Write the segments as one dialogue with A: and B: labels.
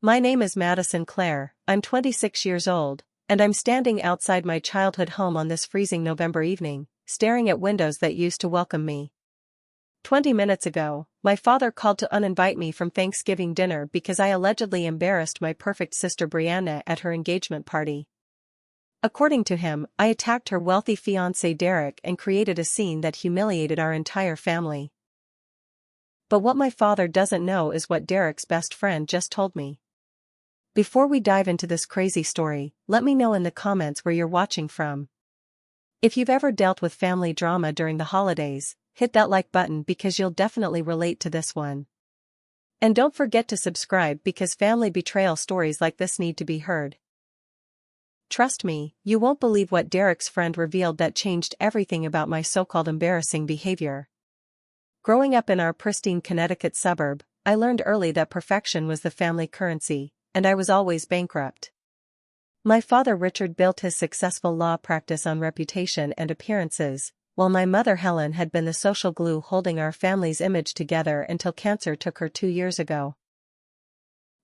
A: My name is Madison Claire, I'm 26 years old, and I'm standing outside my childhood home on this freezing November evening, staring at windows that used to welcome me. 20 minutes ago, my father called to uninvite me from Thanksgiving dinner because I allegedly embarrassed my perfect sister Brianna at her engagement party. According to him, I attacked her wealthy fiancé Derek and created a scene that humiliated our entire family. But what my father doesn't know is what Derek's best friend just told me. Before we dive into this crazy story, let me know in the comments where you're watching from. If you've ever dealt with family drama during the holidays, hit that like button because you'll definitely relate to this one. And don't forget to subscribe because family betrayal stories like this need to be heard. Trust me, you won't believe what Derek's friend revealed that changed everything about my so-called embarrassing behavior. Growing up in our pristine Connecticut suburb, I learned early that perfection was the family currency, and I was always bankrupt. My father Richard built his successful law practice on reputation and appearances, while my mother Helen had been the social glue holding our family's image together until cancer took her 2 years ago.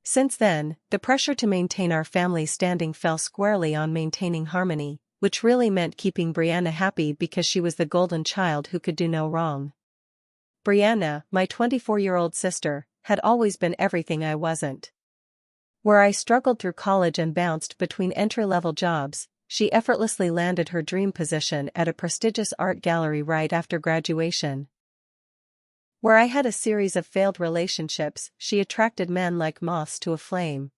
A: Since then, the pressure to maintain our family's standing fell squarely on maintaining harmony, which really meant keeping Brianna happy because she was the golden child who could do no wrong. Brianna, my 24-year-old sister, had always been everything I wasn't. Where I struggled through college and bounced between entry-level jobs, she effortlessly landed her dream position at a prestigious art gallery right after graduation. Where I had a series of failed relationships, she attracted men like moths to a flame.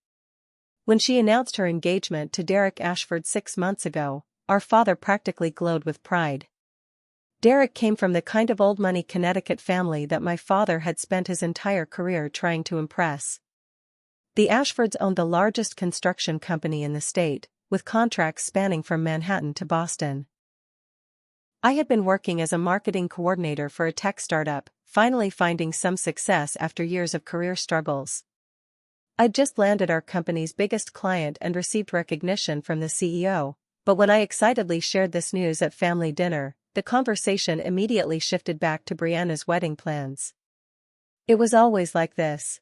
A: When she announced her engagement to Derek Ashford 6 months ago, our father practically glowed with pride. Derek came from the kind of old-money Connecticut family that my father had spent his entire career trying to impress. The Ashfords owned the largest construction company in the state, with contracts spanning from Manhattan to Boston. I had been working as a marketing coordinator for a tech startup, finally finding some success after years of career struggles. I'd just landed our company's biggest client and received recognition from the CEO, but when I excitedly shared this news at family dinner, the conversation immediately shifted back to Brianna's wedding plans. It was always like this.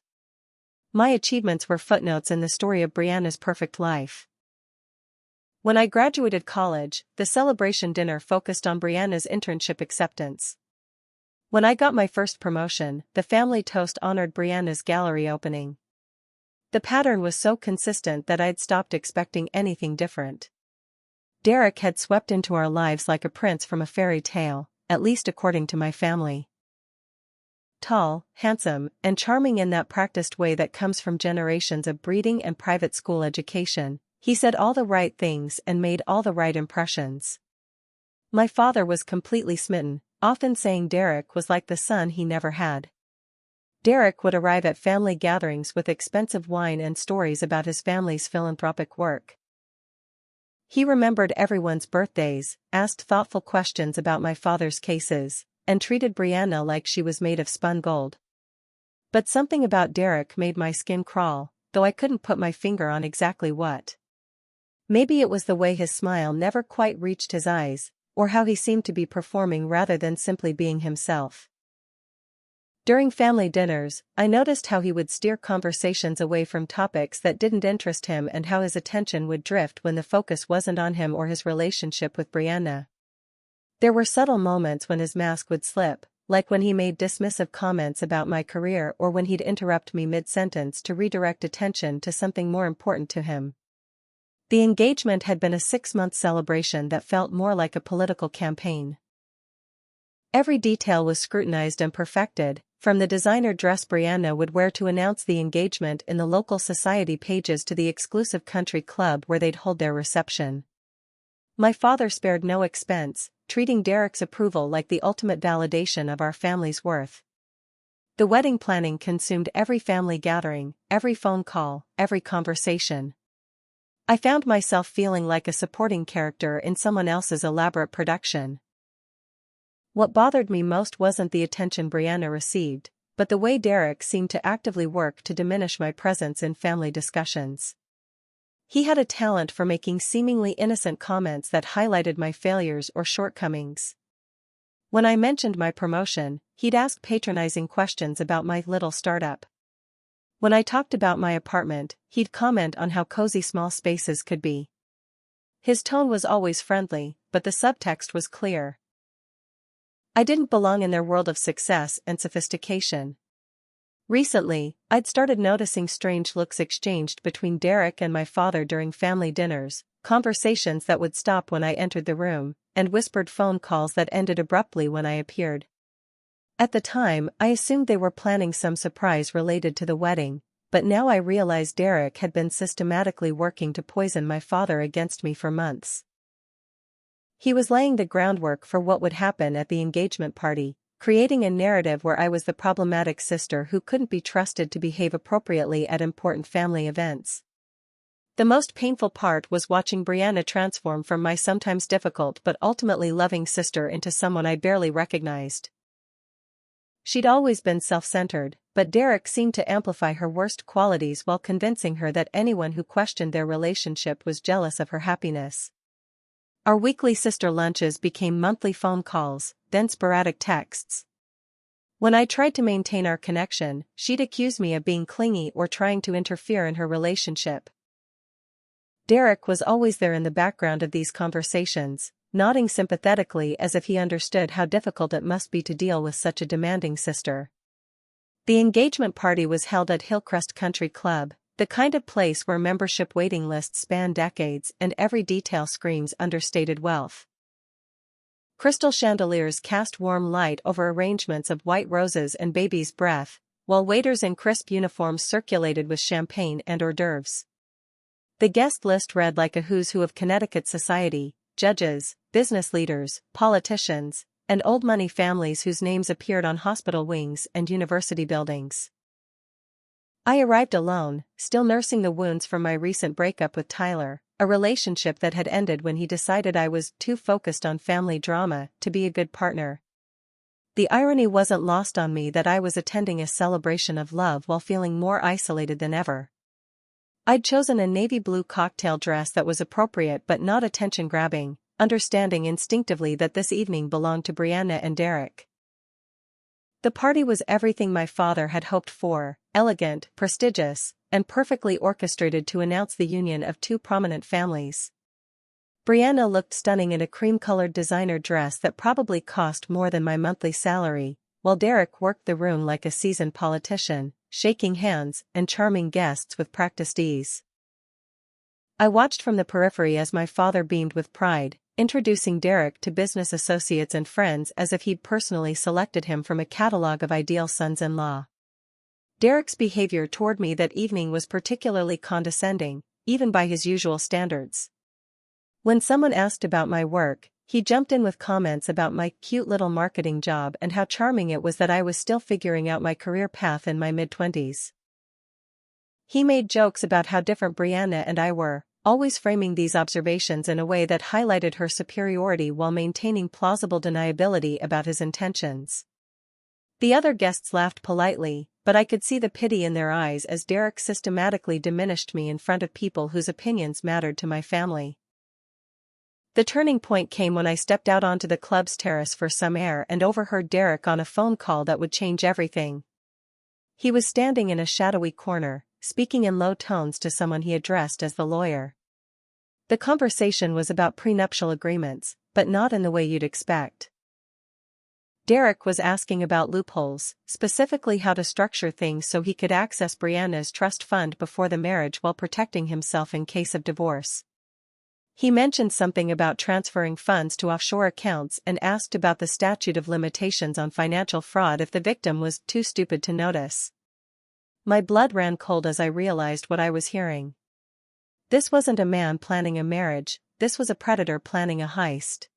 A: My achievements were footnotes in the story of Brianna's perfect life. When I graduated college, the celebration dinner focused on Brianna's internship acceptance. When I got my first promotion, the family toast honored Brianna's gallery opening. The pattern was so consistent that I'd stopped expecting anything different. Derek had swept into our lives like a prince from a fairy tale, at least according to my family. Tall, handsome, and charming in that practiced way that comes from generations of breeding and private school education, he said all the right things and made all the right impressions. My father was completely smitten, often saying Derek was like the son he never had. Derek would arrive at family gatherings with expensive wine and stories about his family's philanthropic work. He remembered everyone's birthdays, asked thoughtful questions about my father's cases, and treated Brianna like she was made of spun gold. But something about Derek made my skin crawl, though I couldn't put my finger on exactly what. Maybe it was the way his smile never quite reached his eyes, or how he seemed to be performing rather than simply being himself. During family dinners, I noticed how he would steer conversations away from topics that didn't interest him and how his attention would drift when the focus wasn't on him or his relationship with Brianna. There were subtle moments when his mask would slip, like when he made dismissive comments about my career or when he'd interrupt me mid-sentence to redirect attention to something more important to him. The engagement had been a 6-month celebration that felt more like a political campaign. Every detail was scrutinized and perfected, from the designer dress Brianna would wear to announce the engagement in the local society pages to the exclusive country club where they'd hold their reception. My father spared no expense, treating Derek's approval like the ultimate validation of our family's worth. The wedding planning consumed every family gathering, every phone call, every conversation. I found myself feeling like a supporting character in someone else's elaborate production. What bothered me most wasn't the attention Brianna received, but the way Derek seemed to actively work to diminish my presence in family discussions. He had a talent for making seemingly innocent comments that highlighted my failures or shortcomings. When I mentioned my promotion, he'd ask patronizing questions about my little startup. When I talked about my apartment, he'd comment on how cozy small spaces could be. His tone was always friendly, but the subtext was clear. I didn't belong in their world of success and sophistication. Recently, I'd started noticing strange looks exchanged between Derek and my father during family dinners, conversations that would stop when I entered the room, and whispered phone calls that ended abruptly when I appeared. At the time, I assumed they were planning some surprise related to the wedding, but now I realize Derek had been systematically working to poison my father against me for months. He was laying the groundwork for what would happen at the engagement party, creating a narrative where I was the problematic sister who couldn't be trusted to behave appropriately at important family events. The most painful part was watching Brianna transform from my sometimes difficult but ultimately loving sister into someone I barely recognized. She'd always been self-centered, but Derek seemed to amplify her worst qualities while convincing her that anyone who questioned their relationship was jealous of her happiness. Our weekly sister lunches became monthly phone calls, then sporadic texts. When I tried to maintain our connection, she'd accuse me of being clingy or trying to interfere in her relationship. Derek was always there in the background of these conversations, nodding sympathetically as if he understood how difficult it must be to deal with such a demanding sister. The engagement party was held at Hillcrest Country Club, the kind of place where membership waiting lists span decades and every detail screams understated wealth. Crystal chandeliers cast warm light over arrangements of white roses and baby's breath, while waiters in crisp uniforms circulated with champagne and hors d'oeuvres. The guest list read like a who's who of Connecticut society: judges, business leaders, politicians, and old money families whose names appeared on hospital wings and university buildings. I arrived alone, still nursing the wounds from my recent breakup with Tyler, a relationship that had ended when he decided I was too focused on family drama to be a good partner. The irony wasn't lost on me that I was attending a celebration of love while feeling more isolated than ever. I'd chosen a navy blue cocktail dress that was appropriate but not attention-grabbing, understanding instinctively that this evening belonged to Brianna and Derek. The party was everything my father had hoped for: elegant, prestigious, and perfectly orchestrated to announce the union of two prominent families. Brianna looked stunning in a cream-colored designer dress that probably cost more than my monthly salary, while Derek worked the room like a seasoned politician, shaking hands and charming guests with practiced ease. I watched from the periphery as my father beamed with pride, introducing Derek to business associates and friends as if he'd personally selected him from a catalog of ideal sons-in-law. Derek's behavior toward me that evening was particularly condescending, even by his usual standards. When someone asked about my work, he jumped in with comments about my cute little marketing job and how charming it was that I was still figuring out my career path in my mid-20s. He made jokes about how different Brianna and I were, always framing these observations in a way that highlighted her superiority while maintaining plausible deniability about his intentions. The other guests laughed politely, but I could see the pity in their eyes as Derek systematically diminished me in front of people whose opinions mattered to my family. The turning point came when I stepped out onto the club's terrace for some air and overheard Derek on a phone call that would change everything. He was standing in a shadowy corner, speaking in low tones to someone he addressed as the lawyer. The conversation was about prenuptial agreements, but not in the way you'd expect. Derek was asking about loopholes, specifically how to structure things so he could access Brianna's trust fund before the marriage while protecting himself in case of divorce. He mentioned something about transferring funds to offshore accounts and asked about the statute of limitations on financial fraud if the victim was too stupid to notice. My blood ran cold as I realized what I was hearing. This wasn't a man planning a marriage, this was a predator planning a heist.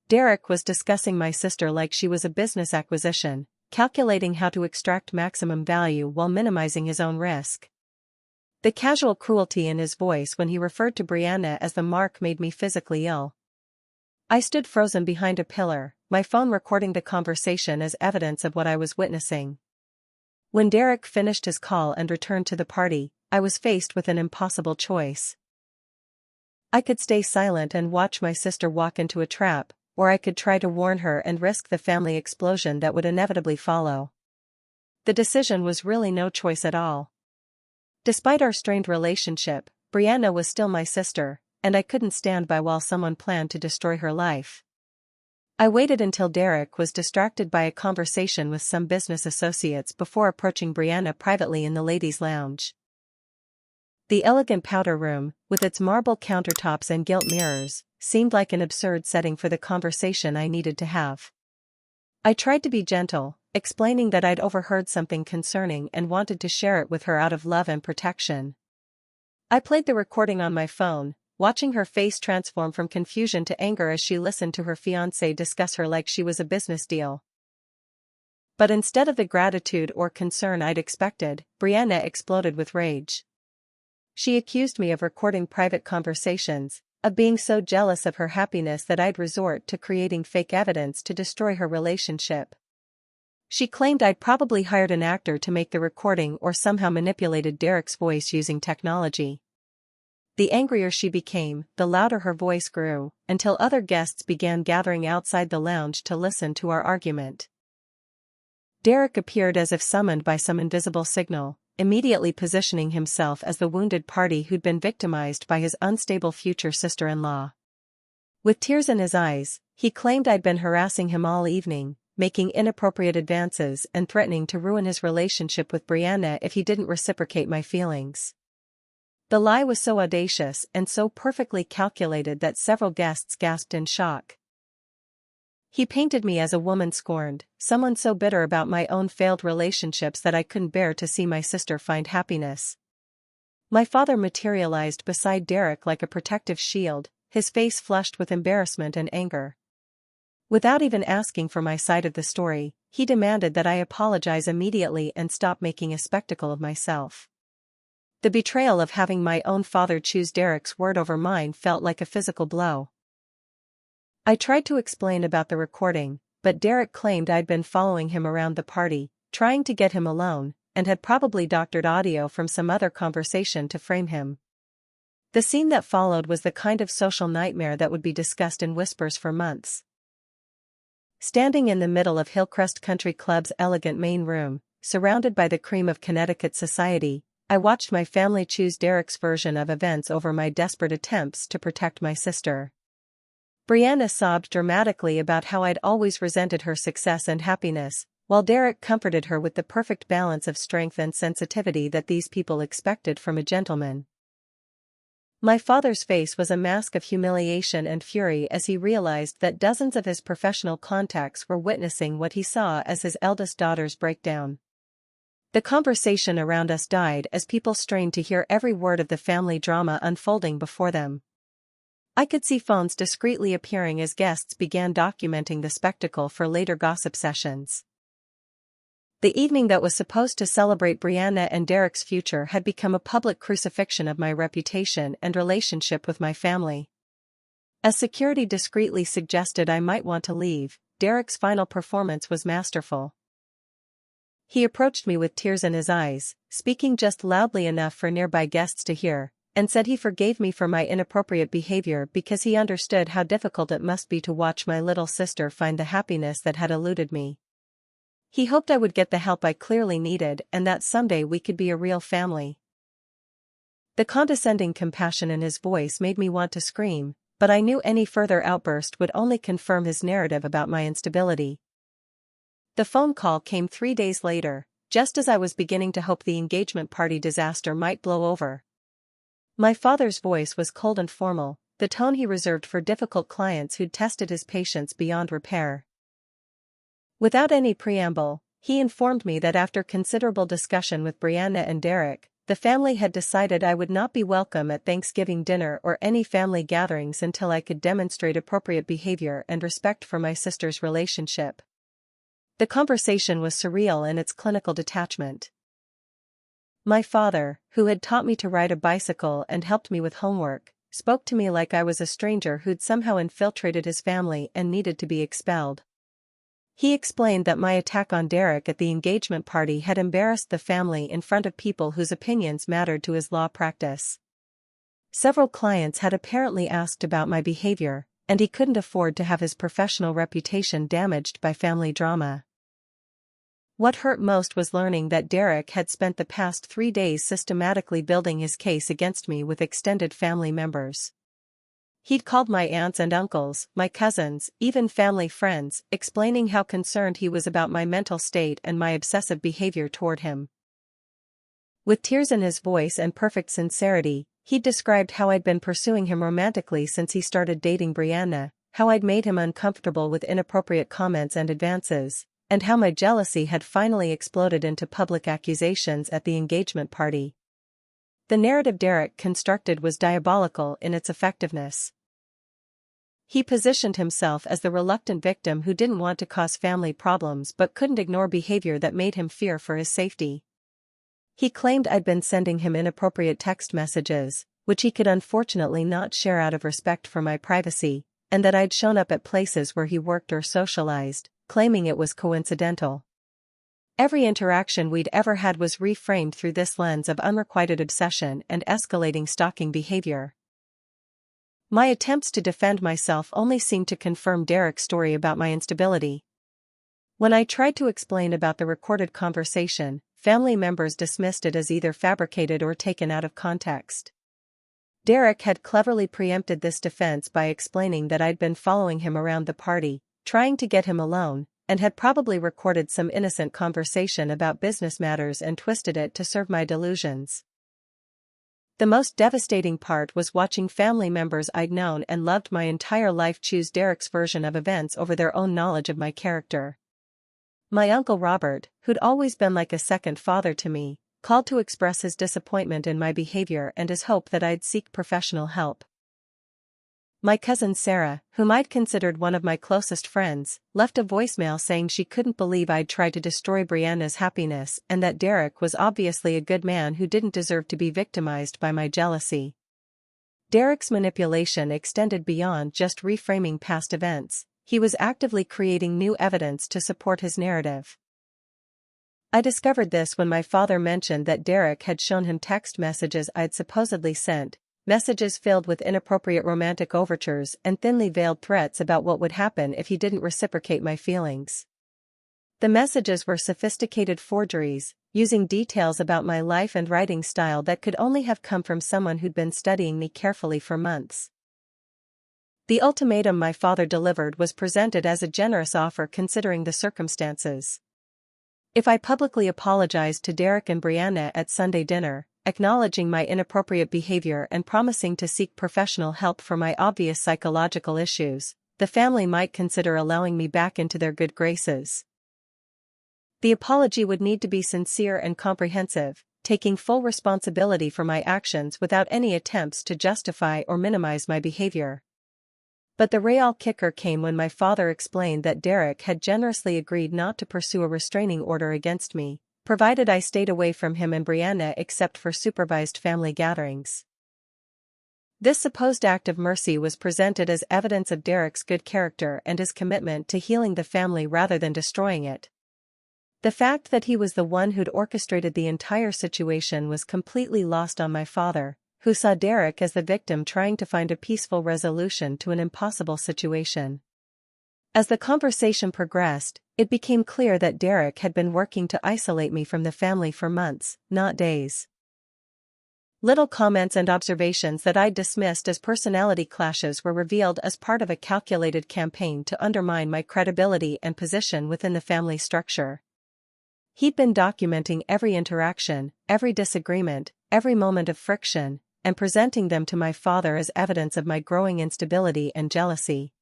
A: Derek was discussing my sister like she was a business acquisition, calculating how to extract maximum value while minimizing his own risk. The casual cruelty in his voice when he referred to Brianna as the mark made me physically ill. I stood frozen behind a pillar, my phone recording the conversation as evidence of what I was witnessing. When Derek finished his call and returned to the party, I was faced with an impossible choice. I could stay silent and watch my sister walk into a trap, or I could try to warn her and risk the family explosion that would inevitably follow. the decision was really no choice at all. Despite our strained relationship, Brianna was still my sister, and I couldn't stand by while someone planned to destroy her life. I waited until Derek was distracted by a conversation with some business associates before approaching Brianna privately in the ladies' lounge. The elegant powder room, with its marble countertops and gilt mirrors, seemed like an absurd setting for the conversation I needed to have. I tried to be gentle, explaining that I'd overheard something concerning and wanted to share it with her out of love and protection. I played the recording on my phone, watching her face transform from confusion to anger as she listened to her fiancé discuss her like she was a business deal. But instead of the gratitude or concern I'd expected, Brianna exploded with rage. She accused me of recording private conversations, of being so jealous of her happiness that I'd resort to creating fake evidence to destroy her relationship. She claimed I'd probably hired an actor to make the recording or somehow manipulated Derek's voice using technology. The angrier she became, the louder her voice grew, until other guests began gathering outside the lounge to listen to our argument. Derek appeared as if summoned by some invisible signal, immediately positioning himself as the wounded party who'd been victimized by his unstable future sister-in-law. With tears in his eyes, he claimed I'd been harassing him all evening, making inappropriate advances and threatening to ruin his relationship with Brianna if he didn't reciprocate my feelings. The lie was so audacious and so perfectly calculated that several guests gasped in shock. He painted me as a woman scorned, someone so bitter about my own failed relationships that I couldn't bear to see my sister find happiness. My father materialized beside Derek like a protective shield, his face flushed with embarrassment and anger. Without even asking for my side of the story, he demanded that I apologize immediately and stop making a spectacle of myself. The betrayal of having my own father choose Derek's word over mine felt like a physical blow. I tried to explain about the recording, but Derek claimed I'd been following him around the party, trying to get him alone, and had probably doctored audio from some other conversation to frame him. The scene that followed was the kind of social nightmare that would be discussed in whispers for months. Standing in the middle of Hillcrest Country Club's elegant main room, surrounded by the cream of Connecticut society, I watched my family choose Derek's version of events over my desperate attempts to protect my sister. Brianna sobbed dramatically about how I'd always resented her success and happiness, while Derek comforted her with the perfect balance of strength and sensitivity that these people expected from a gentleman. My father's face was a mask of humiliation and fury as he realized that dozens of his professional contacts were witnessing what he saw as his eldest daughter's breakdown. The conversation around us died as people strained to hear every word of the family drama unfolding before them. I could see phones discreetly appearing as guests began documenting the spectacle for later gossip sessions. The evening that was supposed to celebrate Brianna and Derek's future had become a public crucifixion of my reputation and relationship with my family. As security discreetly suggested I might want to leave, Derek's final performance was masterful. He approached me with tears in his eyes, speaking just loudly enough for nearby guests to hear, and said he forgave me for my inappropriate behavior because he understood how difficult it must be to watch my little sister find the happiness that had eluded me. He hoped I would get the help I clearly needed and that someday we could be a real family. The condescending compassion in his voice made me want to scream, but I knew any further outburst would only confirm his narrative about my instability. The phone call came 3 days later, just as I was beginning to hope the engagement party disaster might blow over. My father's voice was cold and formal, the tone he reserved for difficult clients who'd tested his patience beyond repair. Without any preamble, he informed me that after considerable discussion with Brianna and Derek, the family had decided I would not be welcome at Thanksgiving dinner or any family gatherings until I could demonstrate appropriate behavior and respect for my sister's relationship. The conversation was surreal in its clinical detachment. My father, who had taught me to ride a bicycle and helped me with homework, spoke to me like I was a stranger who'd somehow infiltrated his family and needed to be expelled. He explained that my attack on Derek at the engagement party had embarrassed the family in front of people whose opinions mattered to his law practice. Several clients had apparently asked about my behavior, and he couldn't afford to have his professional reputation damaged by family drama. What hurt most was learning that Derek had spent the past 3 days systematically building his case against me with extended family members. He'd called my aunts and uncles, my cousins, even family friends, explaining how concerned he was about my mental state and my obsessive behavior toward him. With tears in his voice and perfect sincerity, he'd described how I'd been pursuing him romantically since he started dating Brianna, how I'd made him uncomfortable with inappropriate comments and advances, and how my jealousy had finally exploded into public accusations at the engagement party. The narrative Derek constructed was diabolical in its effectiveness. He positioned himself as the reluctant victim who didn't want to cause family problems but couldn't ignore behavior that made him fear for his safety. He claimed I'd been sending him inappropriate text messages, which he could unfortunately not share out of respect for my privacy, and that I'd shown up at places where he worked or socialized, claiming it was coincidental. Every interaction we'd ever had was reframed through this lens of unrequited obsession and escalating stalking behavior. My attempts to defend myself only seemed to confirm Derek's story about my instability. When I tried to explain about the recorded conversation, family members dismissed it as either fabricated or taken out of context. Derek had cleverly preempted this defense by explaining that I'd been following him around the party, trying to get him alone, and had probably recorded some innocent conversation about business matters and twisted it to serve my delusions. The most devastating part was watching family members I'd known and loved my entire life choose Derek's version of events over their own knowledge of my character. My uncle Robert, who'd always been like a second father to me, called to express his disappointment in my behavior and his hope that I'd seek professional help. My cousin Sarah, whom I'd considered one of my closest friends, left a voicemail saying she couldn't believe I'd tried to destroy Brianna's happiness and that Derek was obviously a good man who didn't deserve to be victimized by my jealousy. Derek's manipulation extended beyond just reframing past events. He was actively creating new evidence to support his narrative. I discovered this when my father mentioned that Derek had shown him text messages I'd supposedly sent, messages filled with inappropriate romantic overtures and thinly veiled threats about what would happen if he didn't reciprocate my feelings. The messages were sophisticated forgeries, using details about my life and writing style that could only have come from someone who'd been studying me carefully for months. The ultimatum my father delivered was presented as a generous offer considering the circumstances. If I publicly apologized to Derek and Brianna at Sunday dinner, acknowledging my inappropriate behavior and promising to seek professional help for my obvious psychological issues, the family might consider allowing me back into their good graces. The apology would need to be sincere and comprehensive, taking full responsibility for my actions without any attempts to justify or minimize my behavior. But the real kicker came when my father explained that Derek had generously agreed not to pursue a restraining order against me, provided I stayed away from him and Brianna except for supervised family gatherings. This supposed act of mercy was presented as evidence of Derek's good character and his commitment to healing the family rather than destroying it. The fact that he was the one who'd orchestrated the entire situation was completely lost on my father, who saw Derek as the victim trying to find a peaceful resolution to an impossible situation. As the conversation progressed, it became clear that Derek had been working to isolate me from the family for months, not days. Little comments and observations that I'd dismissed as personality clashes were revealed as part of a calculated campaign to undermine my credibility and position within the family structure. He'd been documenting every interaction, every disagreement, every moment of friction, and presenting them to my father as evidence of my growing instability and jealousy.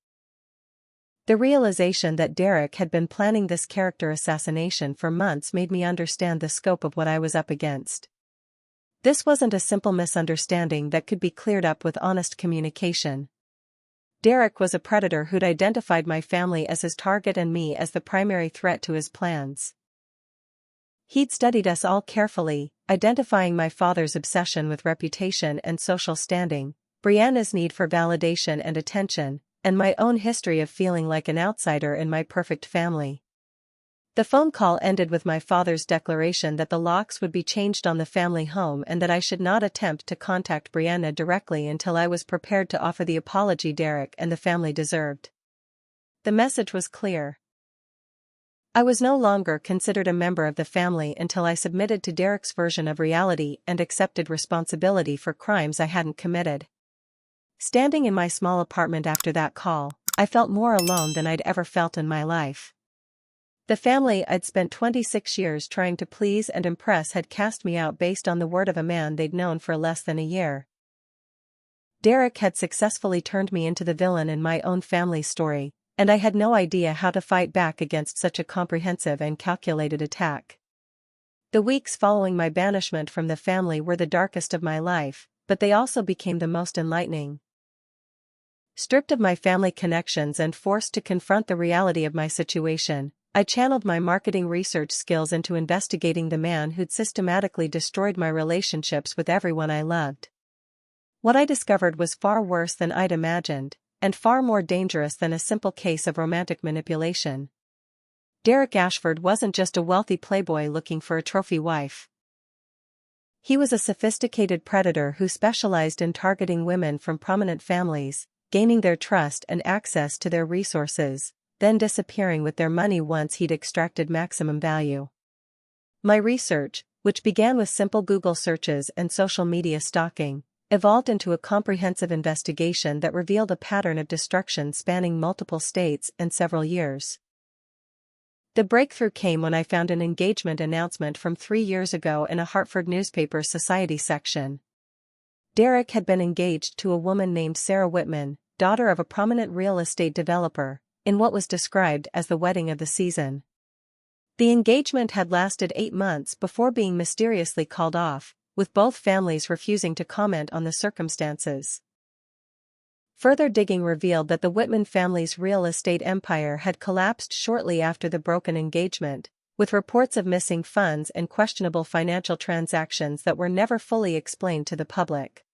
A: The realization that Derek had been planning this character assassination for months made me understand the scope of what I was up against. This wasn't a simple misunderstanding that could be cleared up with honest communication. Derek was a predator who'd identified my family as his target and me as the primary threat to his plans. He'd studied us all carefully, identifying my father's obsession with reputation and social standing, Brianna's need for validation and attention, and my own history of feeling like an outsider in my perfect family. The phone call ended with my father's declaration that the locks would be changed on the family home and that I should not attempt to contact Brianna directly until I was prepared to offer the apology Derek and the family deserved. The message was clear. I was no longer considered a member of the family until I submitted to Derek's version of reality and accepted responsibility for crimes I hadn't committed. Standing in my small apartment after that call, I felt more alone than I'd ever felt in my life. The family I'd spent 26 years trying to please and impress had cast me out based on the word of a man they'd known for less than a year. Derek had successfully turned me into the villain in my own family's story, and I had no idea how to fight back against such a comprehensive and calculated attack. The weeks following my banishment from the family were the darkest of my life, but they also became the most enlightening. Stripped of my family connections and forced to confront the reality of my situation, I channeled my marketing research skills into investigating the man who'd systematically destroyed my relationships with everyone I loved. What I discovered was far worse than I'd imagined, and far more dangerous than a simple case of romantic manipulation. Derek Ashford wasn't just a wealthy playboy looking for a trophy wife. He was a sophisticated predator who specialized in targeting women from prominent families, gaining their trust and access to their resources, then disappearing with their money once he'd extracted maximum value. My research, which began with simple Google searches and social media stalking, evolved into a comprehensive investigation that revealed a pattern of destruction spanning multiple states and several years. The breakthrough came when I found an engagement announcement from 3 years ago in a Hartford newspaper's society section. Derek had been engaged to a woman named Sarah Whitman, daughter of a prominent real estate developer, in what was described as the wedding of the season. The engagement had lasted 8 months before being mysteriously called off, with both families refusing to comment on the circumstances. Further digging revealed that the Whitman family's real estate empire had collapsed shortly after the broken engagement, with reports of missing funds and questionable financial transactions that were never fully explained to the public.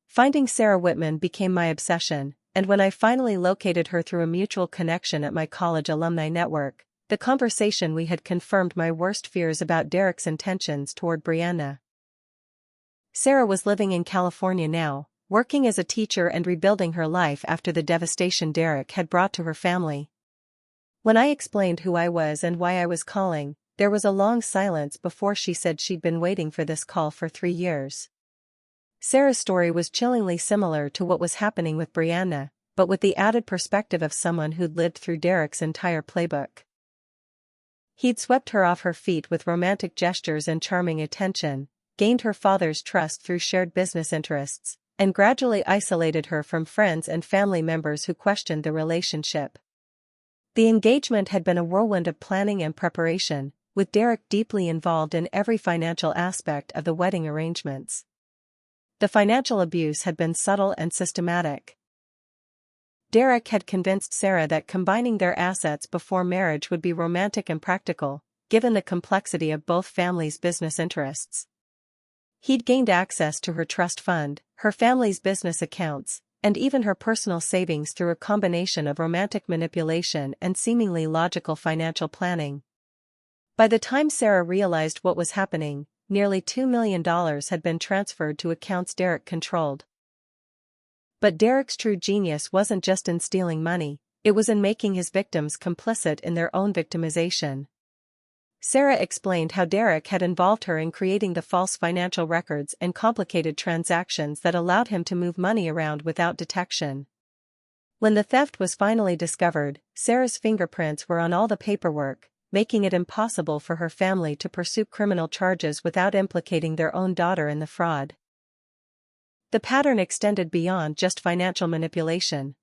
A: Finding Sarah Whitman became my obsession, and when I finally located her through a mutual connection at my college alumni network, the conversation we had confirmed my worst fears about Derek's intentions toward Brianna. Sarah was living in California now, working as a teacher and rebuilding her life after the devastation Derek had brought to her family. When I explained who I was and why I was calling, there was a long silence before she said she'd been waiting for this call for 3 years. Sarah's story was chillingly similar to what was happening with Brianna, but with the added perspective of someone who'd lived through Derek's entire playbook. He'd swept her off her feet with romantic gestures and charming attention, gained her father's trust through shared business interests, and gradually isolated her from friends and family members who questioned the relationship. The engagement had been a whirlwind of planning and preparation, with Derek deeply involved in every financial aspect of the wedding arrangements. The financial abuse had been subtle and systematic. Derek had convinced Sarah that combining their assets before marriage would be romantic and practical, given the complexity of both families' business interests. He'd gained access to her trust fund, her family's business accounts, and even her personal savings through a combination of romantic manipulation and seemingly logical financial planning. By the time Sarah realized what was happening, nearly $2 million had been transferred to accounts Derek controlled. But Derek's true genius wasn't just in stealing money, it was in making his victims complicit in their own victimization. Sarah explained how Derek had involved her in creating the false financial records and complicated transactions that allowed him to move money around without detection. When the theft was finally discovered, Sarah's fingerprints were on all the paperwork, making it impossible for her family to pursue criminal charges without implicating their own daughter in the fraud. The pattern extended beyond just financial manipulation.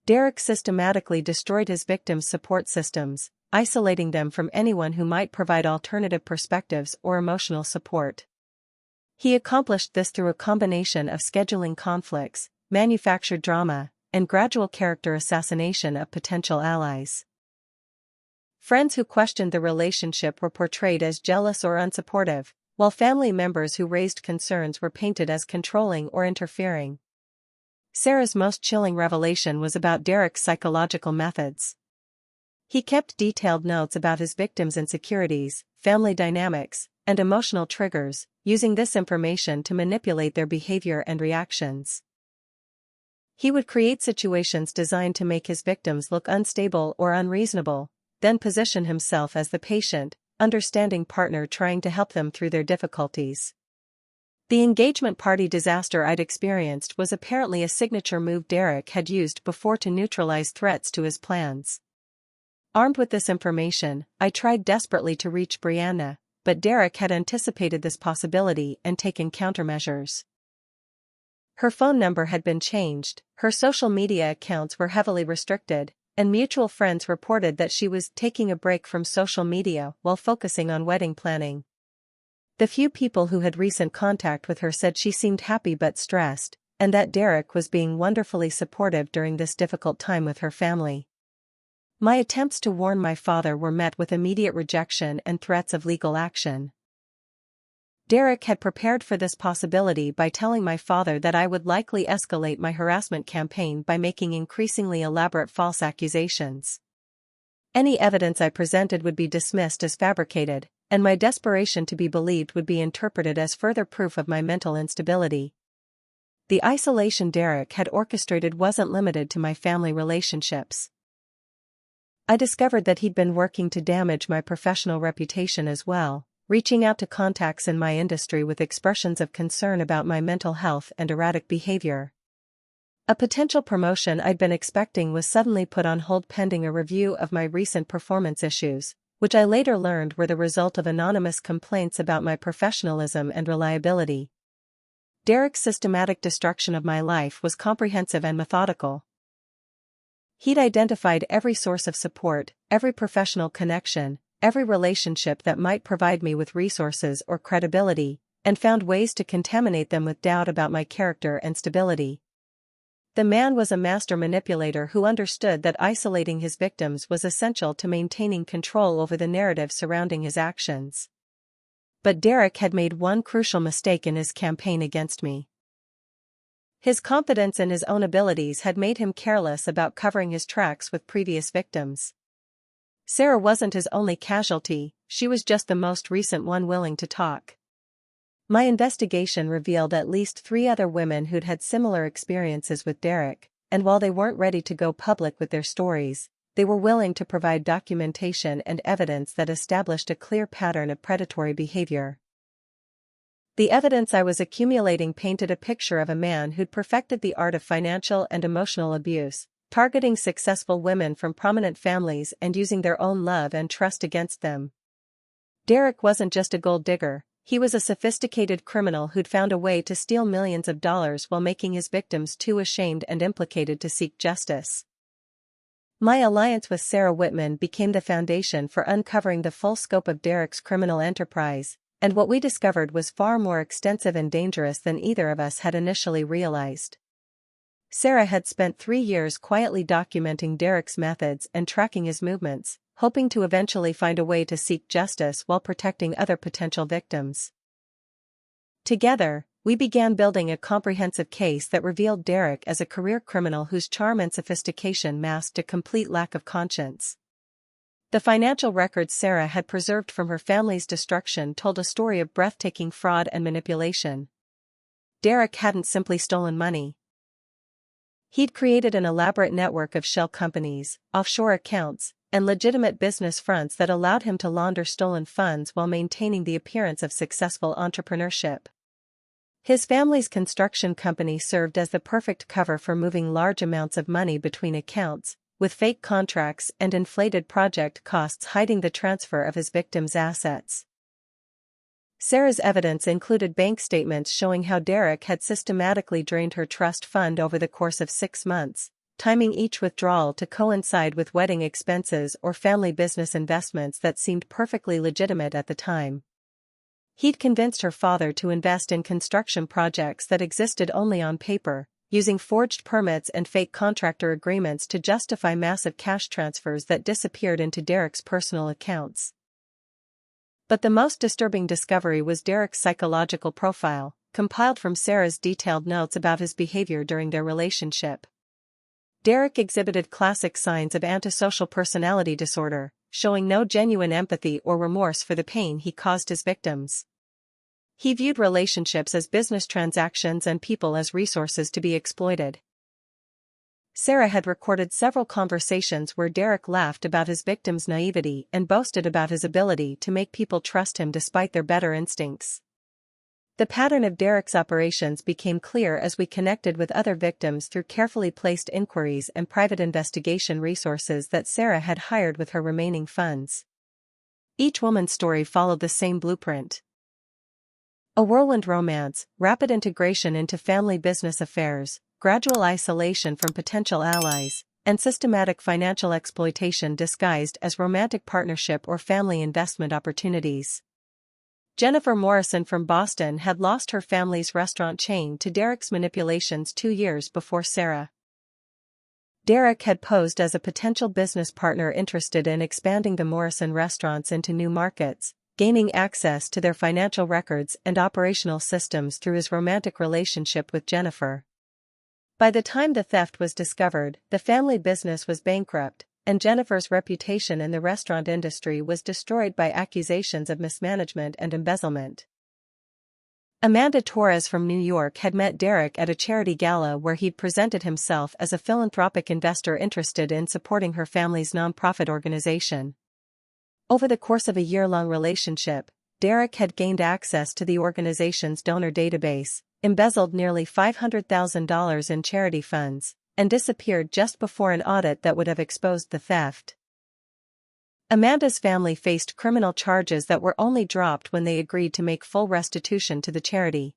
A: Derek systematically destroyed his victims' support systems, isolating them from anyone who might provide alternative perspectives or emotional support. He accomplished this through a combination of scheduling conflicts, manufactured drama, and gradual character assassination of potential allies. Friends who questioned the relationship were portrayed as jealous or unsupportive, while family members who raised concerns were painted as controlling or interfering. Sarah's most chilling revelation was about Derek's psychological methods. He kept detailed notes about his victims' insecurities, family dynamics, and emotional triggers, using this information to manipulate their behavior and reactions. He would create situations designed to make his victims look unstable or unreasonable, then position himself as the patient, understanding partner trying to help them through their difficulties. The engagement party disaster I'd experienced was apparently a signature move Derek had used before to neutralize threats to his plans. Armed with this information, I tried desperately to reach Brianna, but Derek had anticipated this possibility and taken countermeasures. Her phone number had been changed, her social media accounts were heavily restricted, and mutual friends reported that she was taking a break from social media while focusing on wedding planning. The few people who had recent contact with her said she seemed happy but stressed, and that Derek was being wonderfully supportive during this difficult time with her family. My attempts to warn my father were met with immediate rejection and threats of legal action. Derek had prepared for this possibility by telling my father that I would likely escalate my harassment campaign by making increasingly elaborate false accusations. Any evidence I presented would be dismissed as fabricated, and my desperation to be believed would be interpreted as further proof of my mental instability. The isolation Derek had orchestrated wasn't limited to my family relationships. I discovered that he'd been working to damage my professional reputation as well, reaching out to contacts in my industry with expressions of concern about my mental health and erratic behavior. A potential promotion I'd been expecting was suddenly put on hold pending a review of my recent performance issues, which I later learned were the result of anonymous complaints about my professionalism and reliability. Derek's systematic destruction of my life was comprehensive and methodical. He'd identified every source of support, every professional connection, every relationship that might provide me with resources or credibility, and found ways to contaminate them with doubt about my character and stability. The man was a master manipulator who understood that isolating his victims was essential to maintaining control over the narrative surrounding his actions. But Derek had made one crucial mistake in his campaign against me. His confidence in his own abilities had made him careless about covering his tracks with previous victims. Sarah wasn't his only casualty, she was just the most recent one willing to talk. My investigation revealed at least 3 other women who'd had similar experiences with Derek, and while they weren't ready to go public with their stories, they were willing to provide documentation and evidence that established a clear pattern of predatory behavior. The evidence I was accumulating painted a picture of a man who'd perfected the art of financial and emotional abuse, targeting successful women from prominent families and using their own love and trust against them. Derek wasn't just a gold digger. He was a sophisticated criminal who'd found a way to steal millions of dollars while making his victims too ashamed and implicated to seek justice. My alliance with Sarah Whitman became the foundation for uncovering the full scope of Derek's criminal enterprise, and what we discovered was far more extensive and dangerous than either of us had initially realized. Sarah had spent 3 years quietly documenting Derek's methods and tracking his movements, hoping to eventually find a way to seek justice while protecting other potential victims. Together, we began building a comprehensive case that revealed Derek as a career criminal whose charm and sophistication masked a complete lack of conscience. The financial records Sarah had preserved from her family's destruction told a story of breathtaking fraud and manipulation. Derek hadn't simply stolen money. He'd created an elaborate network of shell companies, offshore accounts, and legitimate business fronts that allowed him to launder stolen funds while maintaining the appearance of successful entrepreneurship. His family's construction company served as the perfect cover for moving large amounts of money between accounts, with fake contracts and inflated project costs hiding the transfer of his victims' assets. Sarah's evidence included bank statements showing how Derek had systematically drained her trust fund over the course of 6 months, timing each withdrawal to coincide with wedding expenses or family business investments that seemed perfectly legitimate at the time. He'd convinced her father to invest in construction projects that existed only on paper, using forged permits and fake contractor agreements to justify massive cash transfers that disappeared into Derek's personal accounts. But the most disturbing discovery was Derek's psychological profile, compiled from Sarah's detailed notes about his behavior during their relationship. Derek exhibited classic signs of antisocial personality disorder, showing no genuine empathy or remorse for the pain he caused his victims. He viewed relationships as business transactions and people as resources to be exploited. Sarah had recorded several conversations where Derek laughed about his victim's naivety and boasted about his ability to make people trust him despite their better instincts. The pattern of Derek's operations became clear as we connected with other victims through carefully placed inquiries and private investigation resources that Sarah had hired with her remaining funds. Each woman's story followed the same blueprint. A whirlwind romance, rapid integration into family business affairs, gradual isolation from potential allies, and systematic financial exploitation disguised as romantic partnership or family investment opportunities. Jennifer Morrison from Boston had lost her family's restaurant chain to Derek's manipulations 2 years before Sarah. Derek had posed as a potential business partner interested in expanding the Morrison restaurants into new markets, gaining access to their financial records and operational systems through his romantic relationship with Jennifer. By the time the theft was discovered, the family business was bankrupt, and Jennifer's reputation in the restaurant industry was destroyed by accusations of mismanagement and embezzlement. Amanda Torres from New York had met Derek at a charity gala where he'd presented himself as a philanthropic investor interested in supporting her family's nonprofit organization. Over the course of a year-long relationship, Derek had gained access to the organization's donor database, embezzled nearly $500,000 in charity funds, and disappeared just before an audit that would have exposed the theft. Amanda's family faced criminal charges that were only dropped when they agreed to make full restitution to the charity.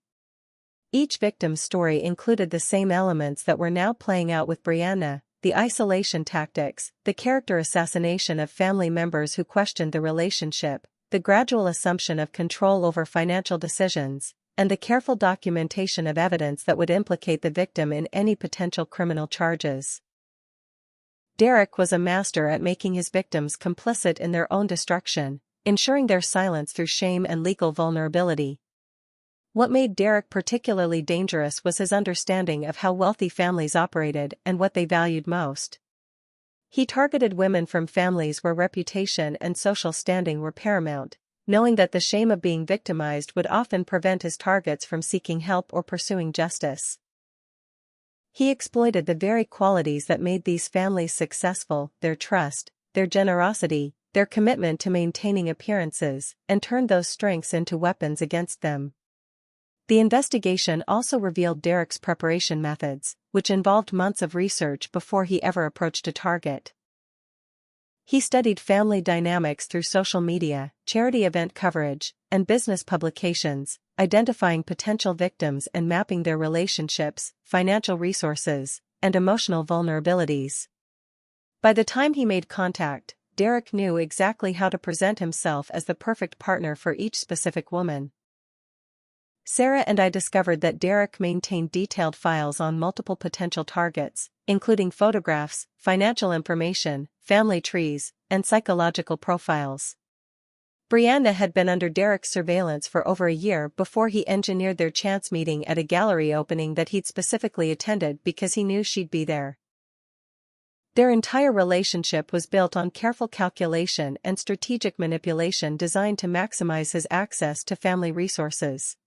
A: Each victim's story included the same elements that were now playing out with Brianna: the isolation tactics, the character assassination of family members who questioned the relationship, the gradual assumption of control over financial decisions, and the careful documentation of evidence that would implicate the victim in any potential criminal charges. Derek was a master at making his victims complicit in their own destruction, ensuring their silence through shame and legal vulnerability. What made Derek particularly dangerous was his understanding of how wealthy families operated and what they valued most. He targeted women from families where reputation and social standing were paramount, knowing that the shame of being victimized would often prevent his targets from seeking help or pursuing justice. He exploited the very qualities that made these families successful: their trust, their generosity, their commitment to maintaining appearances, and turned those strengths into weapons against them. The investigation also revealed Derek's preparation methods, which involved months of research before he ever approached a target. He studied family dynamics through social media, charity event coverage, and business publications, identifying potential victims and mapping their relationships, financial resources, and emotional vulnerabilities. By the time he made contact, Derek knew exactly how to present himself as the perfect partner for each specific woman. Sarah and I discovered that Derek maintained detailed files on multiple potential targets, including photographs, financial information, family trees, and psychological profiles. Brianna had been under Derek's surveillance for over a year before he engineered their chance meeting at a gallery opening that he'd specifically attended because he knew she'd be there. Their entire relationship was built on careful calculation and strategic manipulation designed to maximize his access to family resources.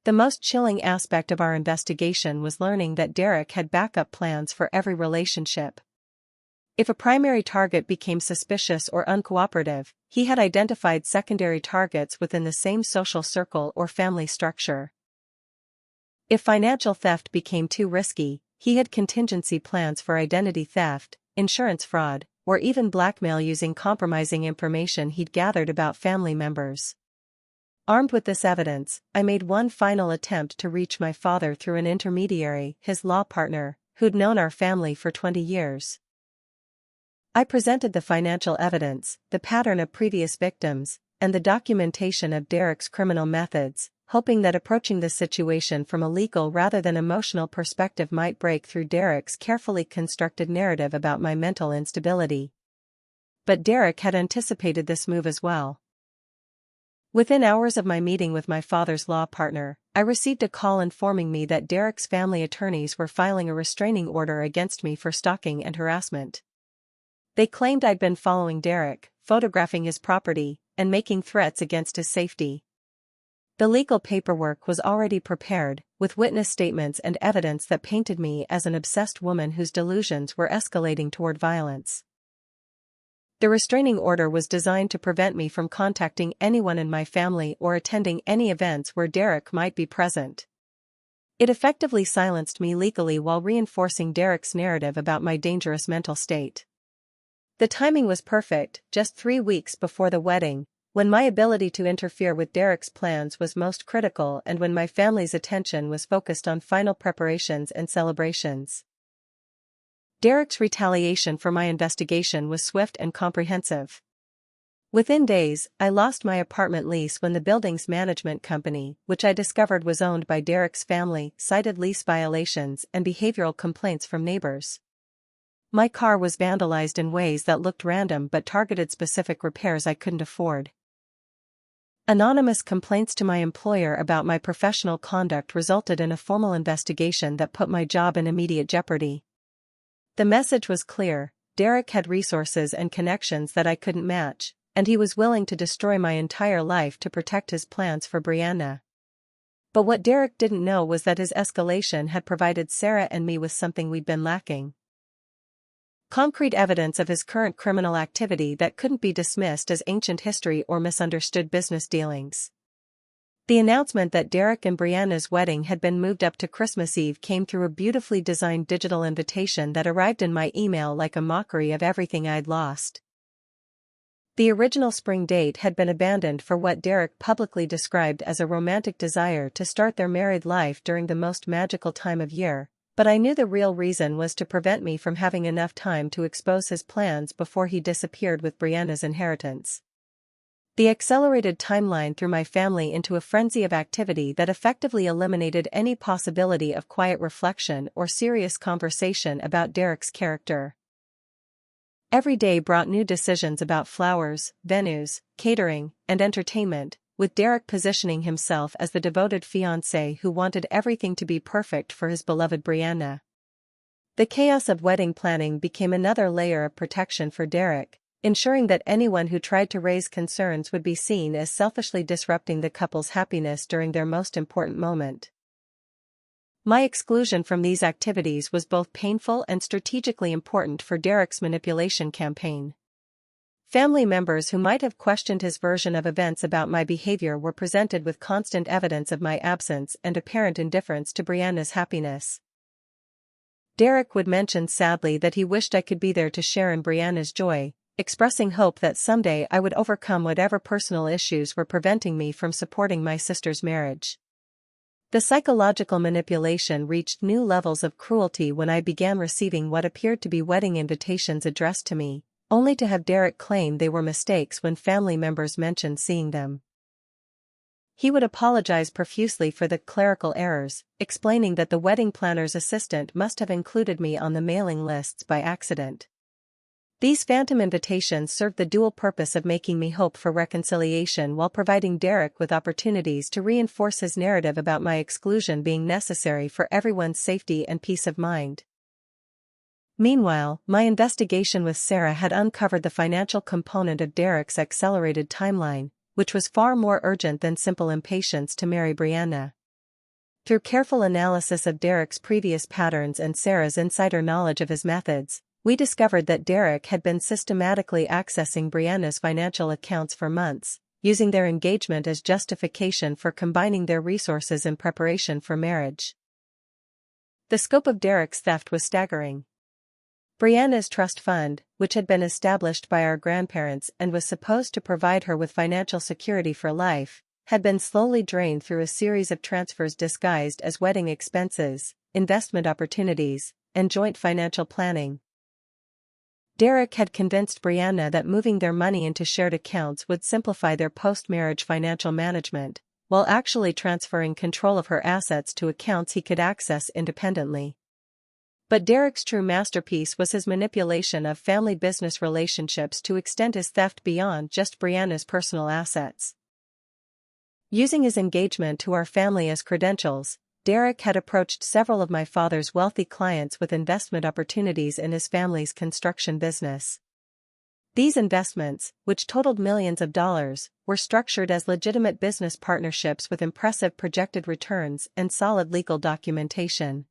A: The most chilling aspect of our investigation was learning that Derek had backup plans for every relationship. If a primary target became suspicious or uncooperative, he had identified secondary targets within the same social circle or family structure. If financial theft became too risky, he had contingency plans for identity theft, insurance fraud, or even blackmail using compromising information he'd gathered about family members. Armed with this evidence, I made one final attempt to reach my father through an intermediary, his law partner, who'd known our family for 20 years. I presented the financial evidence, the pattern of previous victims, and the documentation of Derek's criminal methods, hoping that approaching the situation from a legal rather than emotional perspective might break through Derek's carefully constructed narrative about my mental instability. But Derek had anticipated this move as well. Within hours of my meeting with my father's law partner, I received a call informing me that Derek's family attorneys were filing a restraining order against me for stalking and harassment. They claimed I'd been following Derek, photographing his property, and making threats against his safety. The legal paperwork was already prepared, with witness statements and evidence that painted me as an obsessed woman whose delusions were escalating toward violence. The restraining order was designed to prevent me from contacting anyone in my family or attending any events where Derek might be present. It effectively silenced me legally while reinforcing Derek's narrative about my dangerous mental state. The timing was perfect, just 3 weeks before the wedding, when my ability to interfere with Derek's plans was most critical and when my family's attention was focused on final preparations and celebrations. Derek's retaliation for my investigation was swift and comprehensive. Within days, I lost my apartment lease when the building's management company, which I discovered was owned by Derek's family, cited lease violations and behavioral complaints from neighbors. My car was vandalized in ways that looked random but targeted specific repairs I couldn't afford. Anonymous complaints to my employer about my professional conduct resulted in a formal investigation that put my job in immediate jeopardy. The message was clear: Derek had resources and connections that I couldn't match, and he was willing to destroy my entire life to protect his plans for Brianna. But what Derek didn't know was that his escalation had provided Sarah and me with something we'd been lacking. Concrete evidence of his current criminal activity that couldn't be dismissed as ancient history or misunderstood business dealings. The announcement that Derek and Brianna's wedding had been moved up to Christmas Eve came through a beautifully designed digital invitation that arrived in my email like a mockery of everything I'd lost. The original spring date had been abandoned for what Derek publicly described as a romantic desire to start their married life during the most magical time of year, but I knew the real reason was to prevent me from having enough time to expose his plans before he disappeared with Brianna's inheritance. The accelerated timeline threw my family into a frenzy of activity that effectively eliminated any possibility of quiet reflection or serious conversation about Derek's character. Every day brought new decisions about flowers, venues, catering, and entertainment, with Derek positioning himself as the devoted fiancé who wanted everything to be perfect for his beloved Brianna. The chaos of wedding planning became another layer of protection for Derek, ensuring that anyone who tried to raise concerns would be seen as selfishly disrupting the couple's happiness during their most important moment. My exclusion from these activities was both painful and strategically important for Derek's manipulation campaign. Family members who might have questioned his version of events about my behavior were presented with constant evidence of my absence and apparent indifference to Brianna's happiness. Derek would mention sadly that he wished I could be there to share in Brianna's joy, expressing hope that someday I would overcome whatever personal issues were preventing me from supporting my sister's marriage. The psychological manipulation reached new levels of cruelty when I began receiving what appeared to be wedding invitations addressed to me, only to have Derek claim they were mistakes when family members mentioned seeing them. He would apologize profusely for the clerical errors, explaining that the wedding planner's assistant must have included me on the mailing lists by accident. These phantom invitations served the dual purpose of making me hope for reconciliation while providing Derek with opportunities to reinforce his narrative about my exclusion being necessary for everyone's safety and peace of mind. Meanwhile, my investigation with Sarah had uncovered the financial component of Derek's accelerated timeline, which was far more urgent than simple impatience to marry Brianna. Through careful analysis of Derek's previous patterns and Sarah's insider knowledge of his methods, we discovered that Derek had been systematically accessing Brianna's financial accounts for months, using their engagement as justification for combining their resources in preparation for marriage. The scope of Derek's theft was staggering. Brianna's trust fund, which had been established by our grandparents and was supposed to provide her with financial security for life, had been slowly drained through a series of transfers disguised as wedding expenses, investment opportunities, and joint financial planning. Derek had convinced Brianna that moving their money into shared accounts would simplify their post-marriage financial management, while actually transferring control of her assets to accounts he could access independently. But Derek's true masterpiece was his manipulation of family business relationships to extend his theft beyond just Brianna's personal assets. Using his engagement to our family as credentials, Derek had approached several of my father's wealthy clients with investment opportunities in his family's construction business. These investments, which totaled millions of dollars, were structured as legitimate business partnerships with impressive projected returns and solid legal documentation.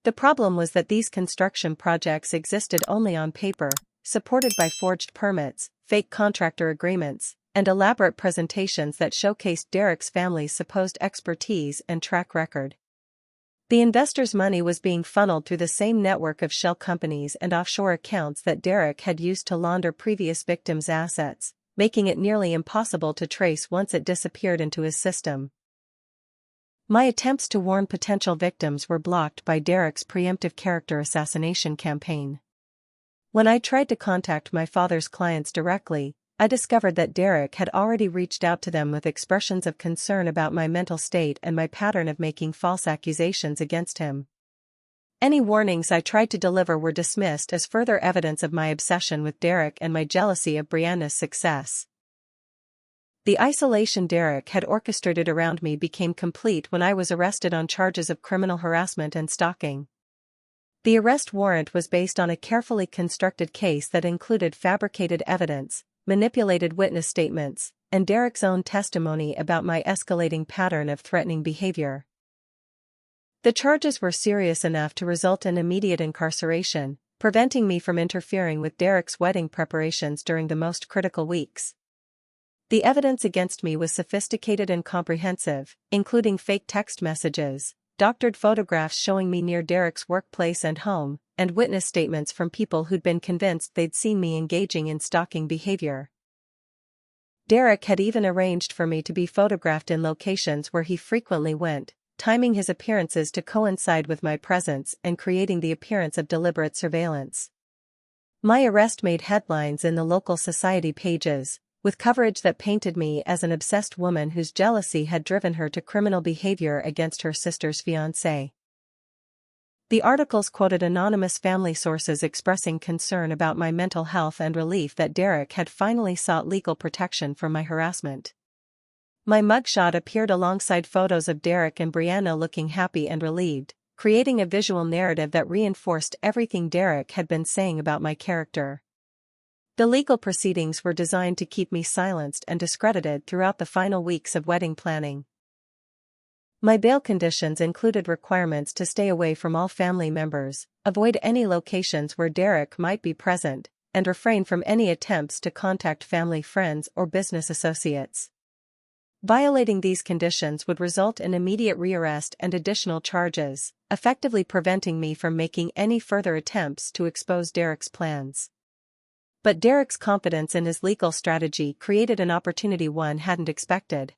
A: The problem was that these construction projects existed only on paper, supported by forged permits, fake contractor agreements, and elaborate presentations that showcased Derek's family's supposed expertise and track record. The investors' money was being funneled through the same network of shell companies and offshore accounts that Derek had used to launder previous victims' assets, making it nearly impossible to trace once it disappeared into his system. My attempts to warn potential victims were blocked by Derek's preemptive character assassination campaign. When I tried to contact my father's clients directly, I discovered that Derek had already reached out to them with expressions of concern about my mental state and my pattern of making false accusations against him. Any warnings I tried to deliver were dismissed as further evidence of my obsession with Derek and my jealousy of Brianna's success. The isolation Derek had orchestrated around me became complete when I was arrested on charges of criminal harassment and stalking. The arrest warrant was based on a carefully constructed case that included fabricated evidence, manipulated witness statements, and Derek's own testimony about my escalating pattern of threatening behavior. The charges were serious enough to result in immediate incarceration, preventing me from interfering with Derek's wedding preparations during the most critical weeks. The evidence against me was sophisticated and comprehensive, including fake text messages, doctored photographs showing me near Derek's workplace and home, and witness statements from people who'd been convinced they'd seen me engaging in stalking behavior. Derek had even arranged for me to be photographed in locations where he frequently went, timing his appearances to coincide with my presence and creating the appearance of deliberate surveillance. My arrest made headlines in the local society pages, with coverage that painted me as an obsessed woman whose jealousy had driven her to criminal behavior against her sister's fiancé. The articles quoted anonymous family sources expressing concern about my mental health and relief that Derek had finally sought legal protection from my harassment. My mugshot appeared alongside photos of Derek and Brianna looking happy and relieved, creating a visual narrative that reinforced everything Derek had been saying about my character. The legal proceedings were designed to keep me silenced and discredited throughout the final weeks of wedding planning. My bail conditions included requirements to stay away from all family members, avoid any locations where Derek might be present, and refrain from any attempts to contact family friends or business associates. Violating these conditions would result in immediate rearrest and additional charges, effectively preventing me from making any further attempts to expose Derek's plans. But Derek's confidence in his legal strategy created an opportunity one hadn't expected.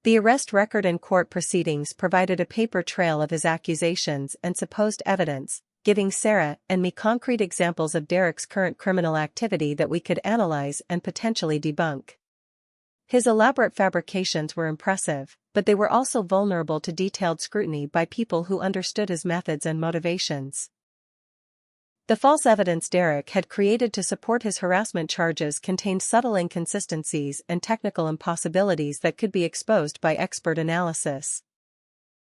A: The arrest record and court proceedings provided a paper trail of his accusations and supposed evidence, giving Sarah and me concrete examples of Derek's current criminal activity that we could analyze and potentially debunk. His elaborate fabrications were impressive, but they were also vulnerable to detailed scrutiny by people who understood his methods and motivations. The false evidence Derek had created to support his harassment charges contained subtle inconsistencies and technical impossibilities that could be exposed by expert analysis.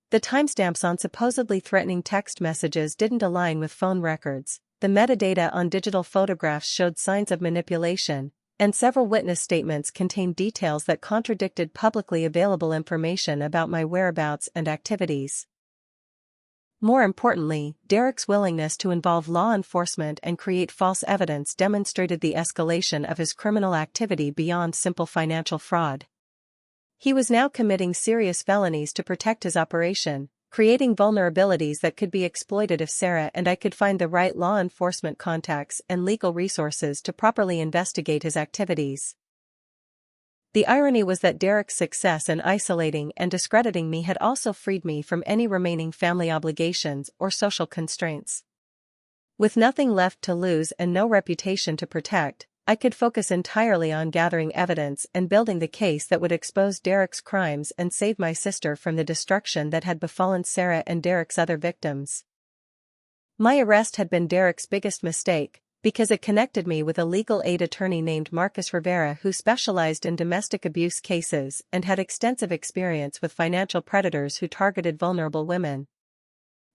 A: The timestamps on supposedly threatening text messages didn't align with phone records, the metadata on digital photographs showed signs of manipulation, and several witness statements contained details that contradicted publicly available information about my whereabouts and activities. More importantly, Derek's willingness to involve law enforcement and create false evidence demonstrated the escalation of his criminal activity beyond simple financial fraud. He was now committing serious felonies to protect his operation, creating vulnerabilities that could be exploited if Sarah and I could find the right law enforcement contacts and legal resources to properly investigate his activities. The irony was that Derek's success in isolating and discrediting me had also freed me from any remaining family obligations or social constraints. With nothing left to lose and no reputation to protect, I could focus entirely on gathering evidence and building the case that would expose Derek's crimes and save my sister from the destruction that had befallen Sarah and Derek's other victims. My arrest had been Derek's biggest mistake, because it connected me with a legal aid attorney named Marcus Rivera who specialized in domestic abuse cases and had extensive experience with financial predators who targeted vulnerable women.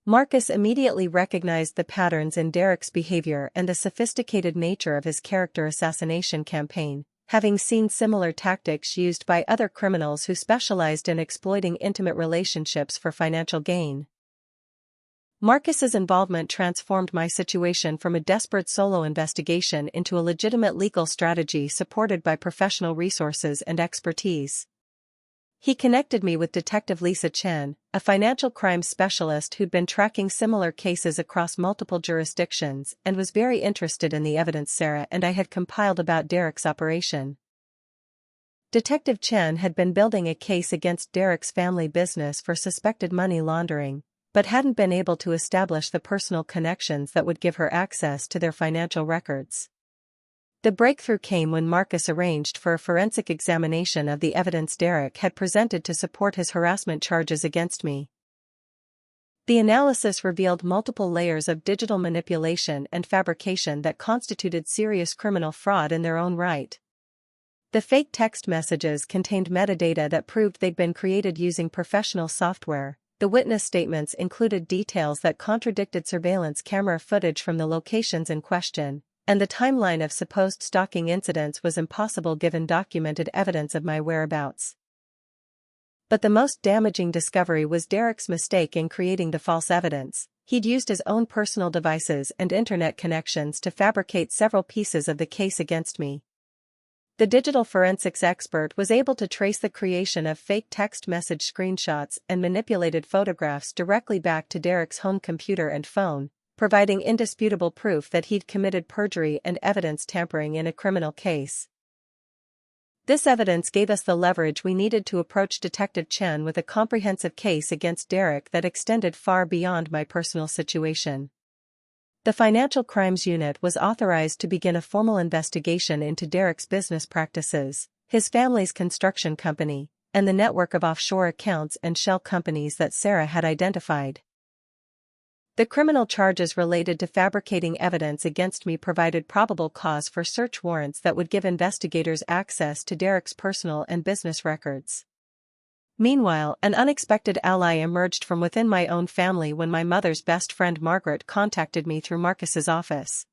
A: Marcus immediately recognized the patterns in Derek's behavior and the sophisticated nature of his character assassination campaign, having seen similar tactics used by other criminals who specialized in exploiting intimate relationships for financial gain. Marcus's involvement transformed my situation from a desperate solo investigation into a legitimate legal strategy supported by professional resources and expertise. He connected me with Detective Lisa Chen, a financial crimes specialist who'd been tracking similar cases across multiple jurisdictions and was very interested in the evidence Sarah and I had compiled about Derek's operation. Detective Chen had been building a case against Derek's family business for suspected money laundering, but hadn't been able to establish the personal connections that would give her access to their financial records. The breakthrough came when Marcus arranged for a forensic examination of the evidence Derek had presented to support his harassment charges against me. The analysis revealed multiple layers of digital manipulation and fabrication that constituted serious criminal fraud in their own right. The fake text messages contained metadata that proved they'd been created using professional software. The witness statements included details that contradicted surveillance camera footage from the locations in question, and the timeline of supposed stalking incidents was impossible given documented evidence of my whereabouts. But the most damaging discovery was Derek's mistake in creating the false evidence. He'd used his own personal devices and internet connections to fabricate several pieces of the case against me. The digital forensics expert was able to trace the creation of fake text message screenshots and manipulated photographs directly back to Derek's home computer and phone, providing indisputable proof that he'd committed perjury and evidence tampering in a criminal case. This evidence gave us the leverage we needed to approach Detective Chen with a comprehensive case against Derek that extended far beyond my personal situation. The Financial Crimes Unit was authorized to begin a formal investigation into Derek's business practices, his family's construction company, and the network of offshore accounts and shell companies that Sarah had identified. The criminal charges related to fabricating evidence against me provided probable cause for search warrants that would give investigators access to Derek's personal and business records. Meanwhile, an unexpected ally emerged from within my own family when my mother's best friend Margaret contacted me through Marcus's office.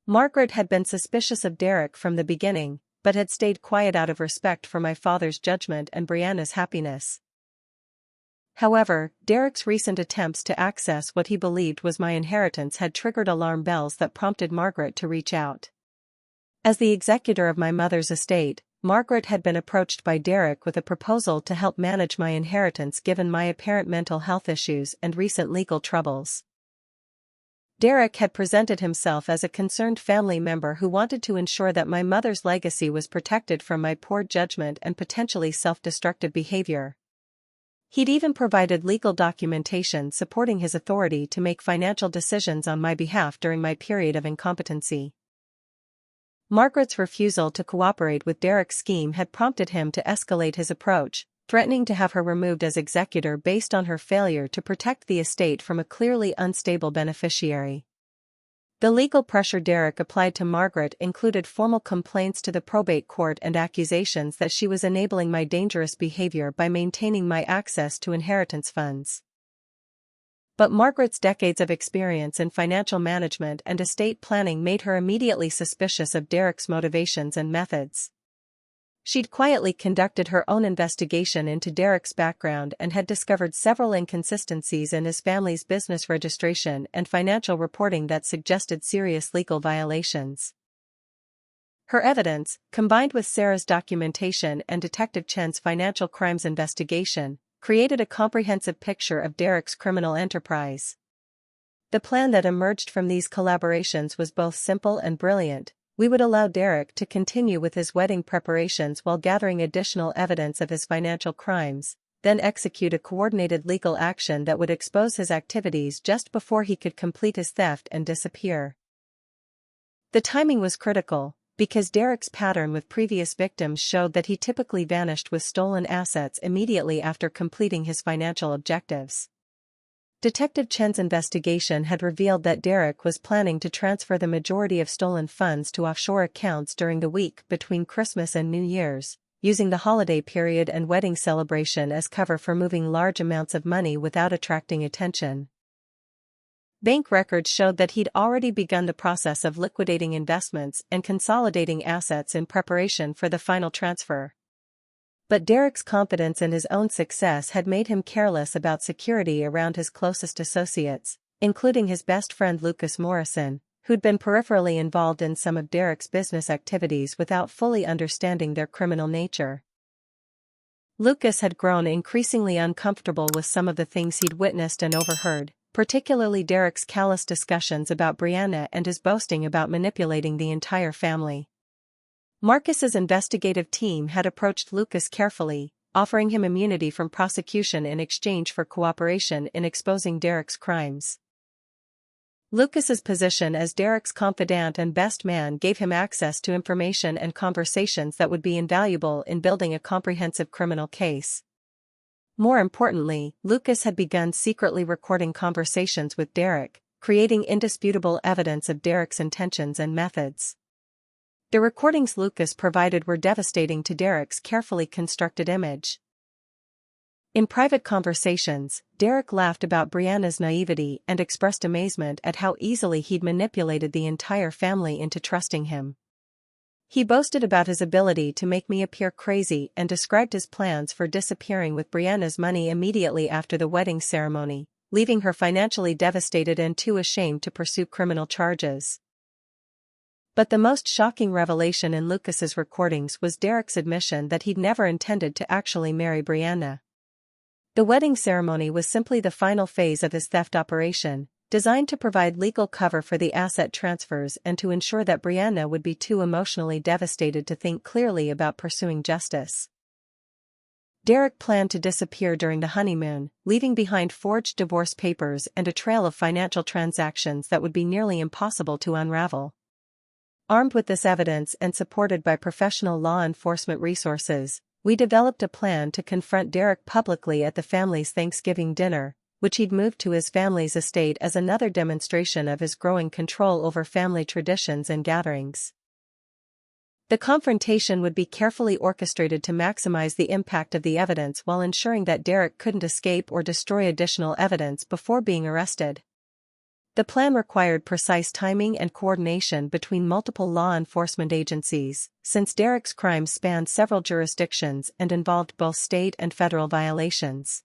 A: Margaret had been suspicious of Derek from the beginning, but had stayed quiet out of respect for my father's judgment and Brianna's happiness. However, Derek's recent attempts to access what he believed was my inheritance had triggered alarm bells that prompted Margaret to reach out. As the executor of my mother's estate, Margaret had been approached by Derek with a proposal to help manage my inheritance given my apparent mental health issues and recent legal troubles. Derek had presented himself as a concerned family member who wanted to ensure that my mother's legacy was protected from my poor judgment and potentially self-destructive behavior. He'd even provided legal documentation supporting his authority to make financial decisions on my behalf during my period of incompetency. Margaret's refusal to cooperate with Derek's scheme had prompted him to escalate his approach, threatening to have her removed as executor based on her failure to protect the estate from a clearly unstable beneficiary. The legal pressure Derek applied to Margaret included formal complaints to the probate court and accusations that she was enabling my dangerous behavior by maintaining my access to inheritance funds. But Margaret's decades of experience in financial management and estate planning made her immediately suspicious of Derek's motivations and methods. She'd quietly conducted her own investigation into Derek's background and had discovered several inconsistencies in his family's business registration and financial reporting that suggested serious legal violations. Her evidence, combined with Sarah's documentation and Detective Chen's financial crimes investigation, created a comprehensive picture of Derek's criminal enterprise. The plan that emerged from these collaborations was both simple and brilliant. We would allow Derek to continue with his wedding preparations while gathering additional evidence of his financial crimes, then execute a coordinated legal action that would expose his activities just before he could complete his theft and disappear. The timing was critical, because Derek's pattern with previous victims showed that he typically vanished with stolen assets immediately after completing his financial objectives. Detective Chen's investigation had revealed that Derek was planning to transfer the majority of stolen funds to offshore accounts during the week between Christmas and New Year's, using the holiday period and wedding celebration as cover for moving large amounts of money without attracting attention. Bank records showed that he'd already begun the process of liquidating investments and consolidating assets in preparation for the final transfer. But Derek's confidence in his own success had made him careless about security around his closest associates, including his best friend Lucas Morrison, who'd been peripherally involved in some of Derek's business activities without fully understanding their criminal nature. Lucas had grown increasingly uncomfortable with some of the things he'd witnessed and overheard, particularly Derek's callous discussions about Brianna and his boasting about manipulating the entire family. Marcus's investigative team had approached Lucas carefully, offering him immunity from prosecution in exchange for cooperation in exposing Derek's crimes. Lucas's position as Derek's confidant and best man gave him access to information and conversations that would be invaluable in building a comprehensive criminal case. More importantly, Lucas had begun secretly recording conversations with Derek, creating indisputable evidence of Derek's intentions and methods. The recordings Lucas provided were devastating to Derek's carefully constructed image. In private conversations, Derek laughed about Brianna's naivety and expressed amazement at how easily he'd manipulated the entire family into trusting him. He boasted about his ability to make me appear crazy and described his plans for disappearing with Brianna's money immediately after the wedding ceremony, leaving her financially devastated and too ashamed to pursue criminal charges. But the most shocking revelation in Lucas's recordings was Derek's admission that he'd never intended to actually marry Brianna. The wedding ceremony was simply the final phase of his theft operation, designed to provide legal cover for the asset transfers and to ensure that Brianna would be too emotionally devastated to think clearly about pursuing justice. Derek planned to disappear during the honeymoon, leaving behind forged divorce papers and a trail of financial transactions that would be nearly impossible to unravel. Armed with this evidence and supported by professional law enforcement resources, we developed a plan to confront Derek publicly at the family's Thanksgiving dinner, which he'd moved to his family's estate as another demonstration of his growing control over family traditions and gatherings. The confrontation would be carefully orchestrated to maximize the impact of the evidence while ensuring that Derek couldn't escape or destroy additional evidence before being arrested. The plan required precise timing and coordination between multiple law enforcement agencies, since Derek's crimes spanned several jurisdictions and involved both state and federal violations.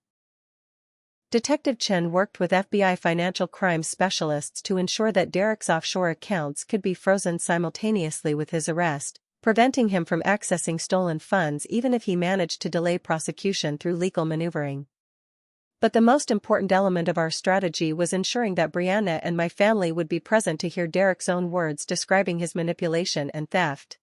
A: Detective Chen worked with FBI financial crimes specialists to ensure that Derek's offshore accounts could be frozen simultaneously with his arrest, preventing him from accessing stolen funds even if he managed to delay prosecution through legal maneuvering. But the most important element of our strategy was ensuring that Brianna and my family would be present to hear Derek's own words describing his manipulation and theft.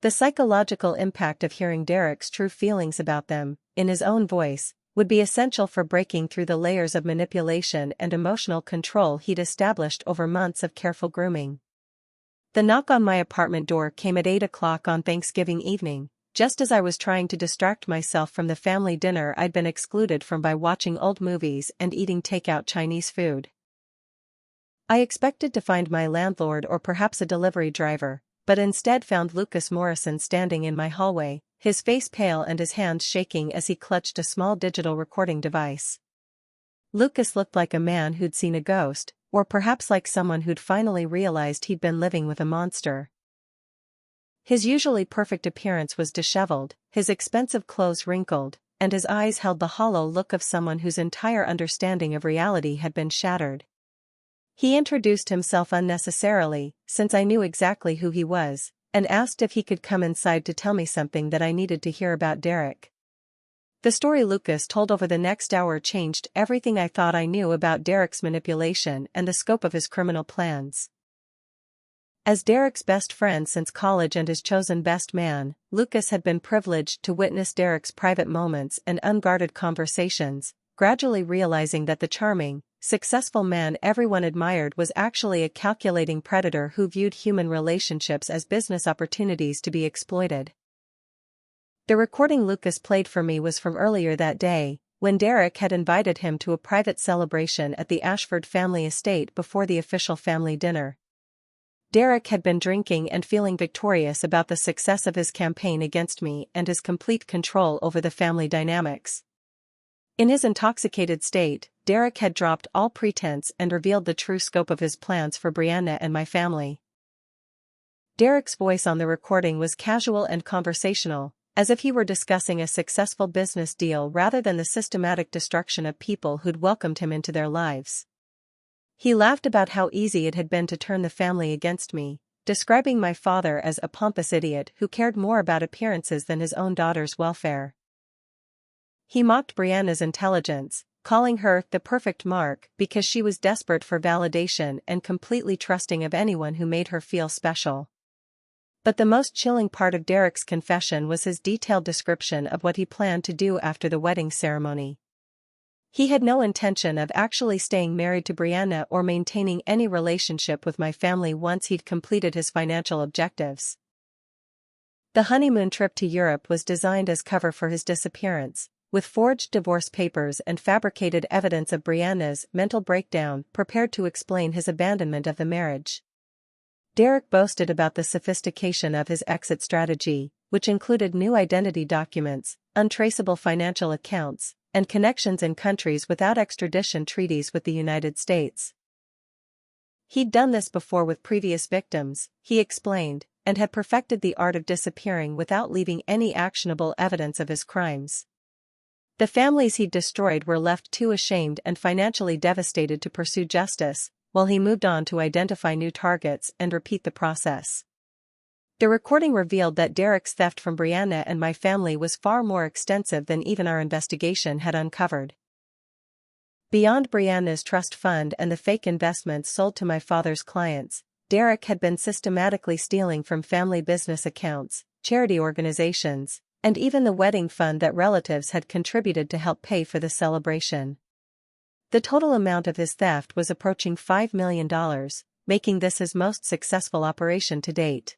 A: The psychological impact of hearing Derek's true feelings about them, in his own voice, would be essential for breaking through the layers of manipulation and emotional control he'd established over months of careful grooming. The knock on my apartment door came at 8 o'clock on Thanksgiving evening, just as I was trying to distract myself from the family dinner I'd been excluded from by watching old movies and eating takeout Chinese food. I expected to find my landlord or perhaps a delivery driver, but instead found Lucas Morrison standing in my hallway, his face pale and his hands shaking as he clutched a small digital recording device. Lucas looked like a man who'd seen a ghost, or perhaps like someone who'd finally realized he'd been living with a monster. His usually perfect appearance was disheveled, his expensive clothes wrinkled, and his eyes held the hollow look of someone whose entire understanding of reality had been shattered. He introduced himself unnecessarily, since I knew exactly who he was, and asked if he could come inside to tell me something that I needed to hear about Derek. The story Lucas told over the next hour changed everything I thought I knew about Derek's manipulation and the scope of his criminal plans. As Derek's best friend since college and his chosen best man, Lucas had been privileged to witness Derek's private moments and unguarded conversations, gradually realizing that the charming, successful man everyone admired was actually a calculating predator who viewed human relationships as business opportunities to be exploited. The recording Lucas played for me was from earlier that day, when Derek had invited him to a private celebration at the Ashford family estate before the official family dinner. Derek had been drinking and feeling victorious about the success of his campaign against me and his complete control over the family dynamics. In his intoxicated state, Derek had dropped all pretense and revealed the true scope of his plans for Brianna and my family. Derek's voice on the recording was casual and conversational, as if he were discussing a successful business deal rather than the systematic destruction of people who'd welcomed him into their lives. He laughed about how easy it had been to turn the family against me, describing my father as a pompous idiot who cared more about appearances than his own daughter's welfare. He mocked Brianna's intelligence, calling her the perfect mark because she was desperate for validation and completely trusting of anyone who made her feel special. But the most chilling part of Derek's confession was his detailed description of what he planned to do after the wedding ceremony. He had no intention of actually staying married to Brianna or maintaining any relationship with my family once he'd completed his financial objectives. The honeymoon trip to Europe was designed as cover for his disappearance, with forged divorce papers and fabricated evidence of Brianna's mental breakdown prepared to explain his abandonment of the marriage. Derek boasted about the sophistication of his exit strategy, which included new identity documents, untraceable financial accounts, and connections in countries without extradition treaties with the United States. He'd done this before with previous victims, he explained, and had perfected the art of disappearing without leaving any actionable evidence of his crimes. The families he'd destroyed were left too ashamed and financially devastated to pursue justice, while he moved on to identify new targets and repeat the process. The recording revealed that Derek's theft from Brianna and my family was far more extensive than even our investigation had uncovered. Beyond Brianna's trust fund and the fake investments sold to my father's clients, Derek had been systematically stealing from family business accounts, charity organizations, and even the wedding fund that relatives had contributed to help pay for the celebration. The total amount of his theft was approaching $5 million, making this his most successful operation to date.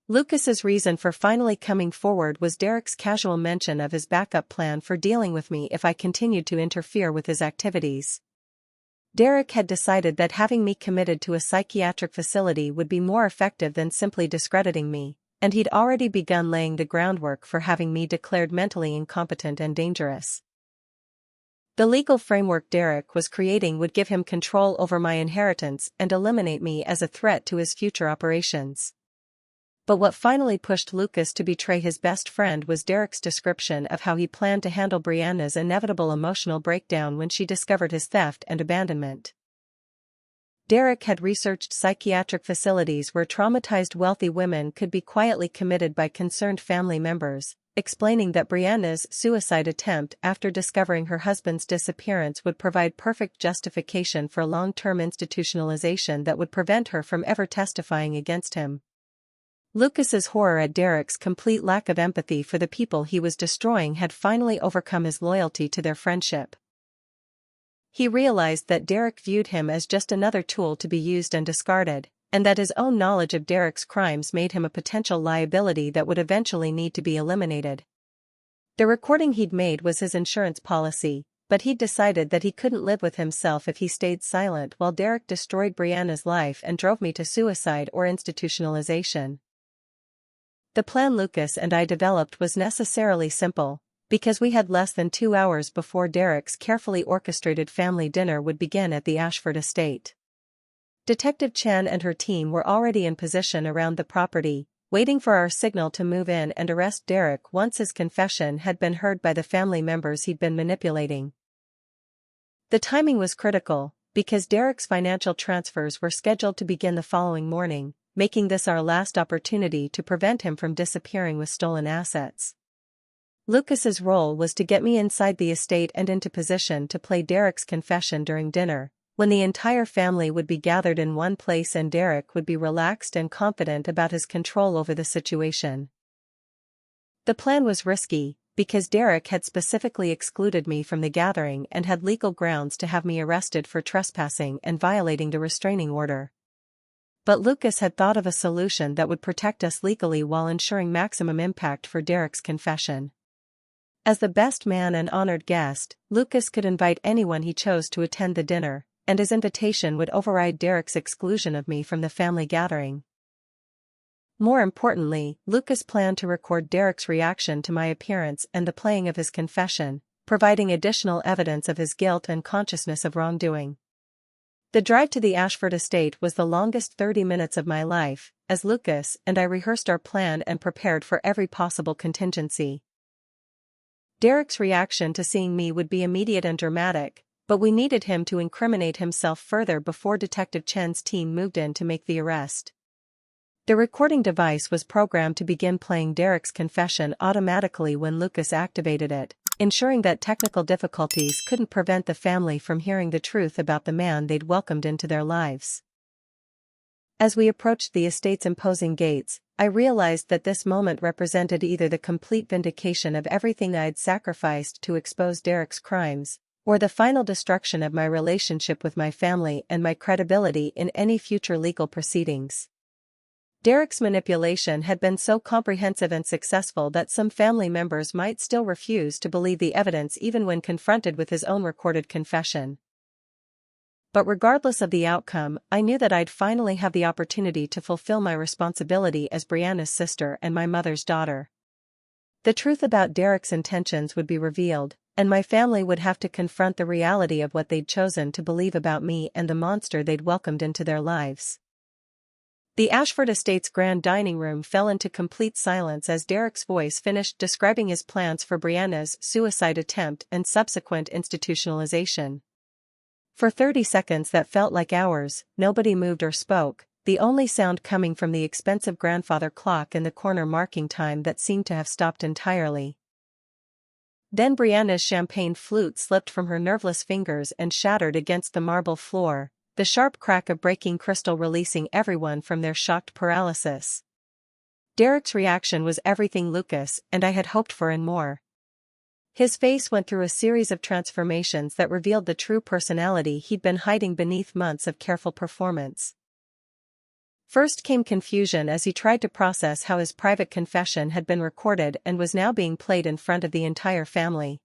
A: Lucas's reason for finally coming forward was Derek's casual mention of his backup plan for dealing with me if I continued to interfere with his activities. Derek had decided that having me committed to a psychiatric facility would be more effective than simply discrediting me, and he'd already begun laying the groundwork for having me declared mentally incompetent and dangerous. The legal framework Derek was creating would give him control over my inheritance and eliminate me as a threat to his future operations. But what finally pushed Lucas to betray his best friend was Derek's description of how he planned to handle Brianna's inevitable emotional breakdown when she discovered his theft and abandonment. Derek had researched psychiatric facilities where traumatized wealthy women could be quietly committed by concerned family members, explaining that Brianna's suicide attempt after discovering her husband's disappearance would provide perfect justification for long-term institutionalization that would prevent her from ever testifying against him. Lucas's horror at Derek's complete lack of empathy for the people he was destroying had finally overcome his loyalty to their friendship. He realized that Derek viewed him as just another tool to be used and discarded, and that his own knowledge of Derek's crimes made him a potential liability that would eventually need to be eliminated. The recording he'd made was his insurance policy, but he'd decided that he couldn't live with himself if he stayed silent while Derek destroyed Brianna's life and drove me to suicide or institutionalization. The plan Lucas and I developed was necessarily simple, because we had less than 2 hours before Derek's carefully orchestrated family dinner would begin at the Ashford estate. Detective Chen and her team were already in position around the property, waiting for our signal to move in and arrest Derek once his confession had been heard by the family members he'd been manipulating. The timing was critical, because Derek's financial transfers were scheduled to begin the following morning, making this our last opportunity to prevent him from disappearing with stolen assets. Lucas's role was to get me inside the estate and into position to play Derek's confession during dinner, when the entire family would be gathered in one place and Derek would be relaxed and confident about his control over the situation. The plan was risky, because Derek had specifically excluded me from the gathering and had legal grounds to have me arrested for trespassing and violating the restraining order. But Lucas had thought of a solution that would protect us legally while ensuring maximum impact for Derek's confession. As the best man and honored guest, Lucas could invite anyone he chose to attend the dinner, and his invitation would override Derek's exclusion of me from the family gathering. More importantly, Lucas planned to record Derek's reaction to my appearance and the playing of his confession, providing additional evidence of his guilt and consciousness of wrongdoing. The drive to the Ashford estate was the longest 30 minutes of my life, as Lucas and I rehearsed our plan and prepared for every possible contingency. Derek's reaction to seeing me would be immediate and dramatic, but we needed him to incriminate himself further before Detective Chen's team moved in to make the arrest. The recording device was programmed to begin playing Derek's confession automatically when Lucas activated it, ensuring that technical difficulties couldn't prevent the family from hearing the truth about the man they'd welcomed into their lives. As we approached the estate's imposing gates, I realized that this moment represented either the complete vindication of everything I'd sacrificed to expose Derek's crimes, or the final destruction of my relationship with my family and my credibility in any future legal proceedings. Derek's manipulation had been so comprehensive and successful that some family members might still refuse to believe the evidence even when confronted with his own recorded confession. But regardless of the outcome, I knew that I'd finally have the opportunity to fulfill my responsibility as Brianna's sister and my mother's daughter. The truth about Derek's intentions would be revealed, and my family would have to confront the reality of what they'd chosen to believe about me and the monster they'd welcomed into their lives. The Ashford estate's grand dining room fell into complete silence as Derek's voice finished describing his plans for Brianna's suicide attempt and subsequent institutionalization. For 30 seconds that felt like hours, nobody moved or spoke, the only sound coming from the expensive grandfather clock in the corner marking time that seemed to have stopped entirely. Then Brianna's champagne flute slipped from her nerveless fingers and shattered against the marble floor, the sharp crack of breaking crystal releasing everyone from their shocked paralysis. Derek's reaction was everything Lucas and I had hoped for and more. His face went through a series of transformations that revealed the true personality he'd been hiding beneath months of careful performance. First came confusion as he tried to process how his private confession had been recorded and was now being played in front of the entire family.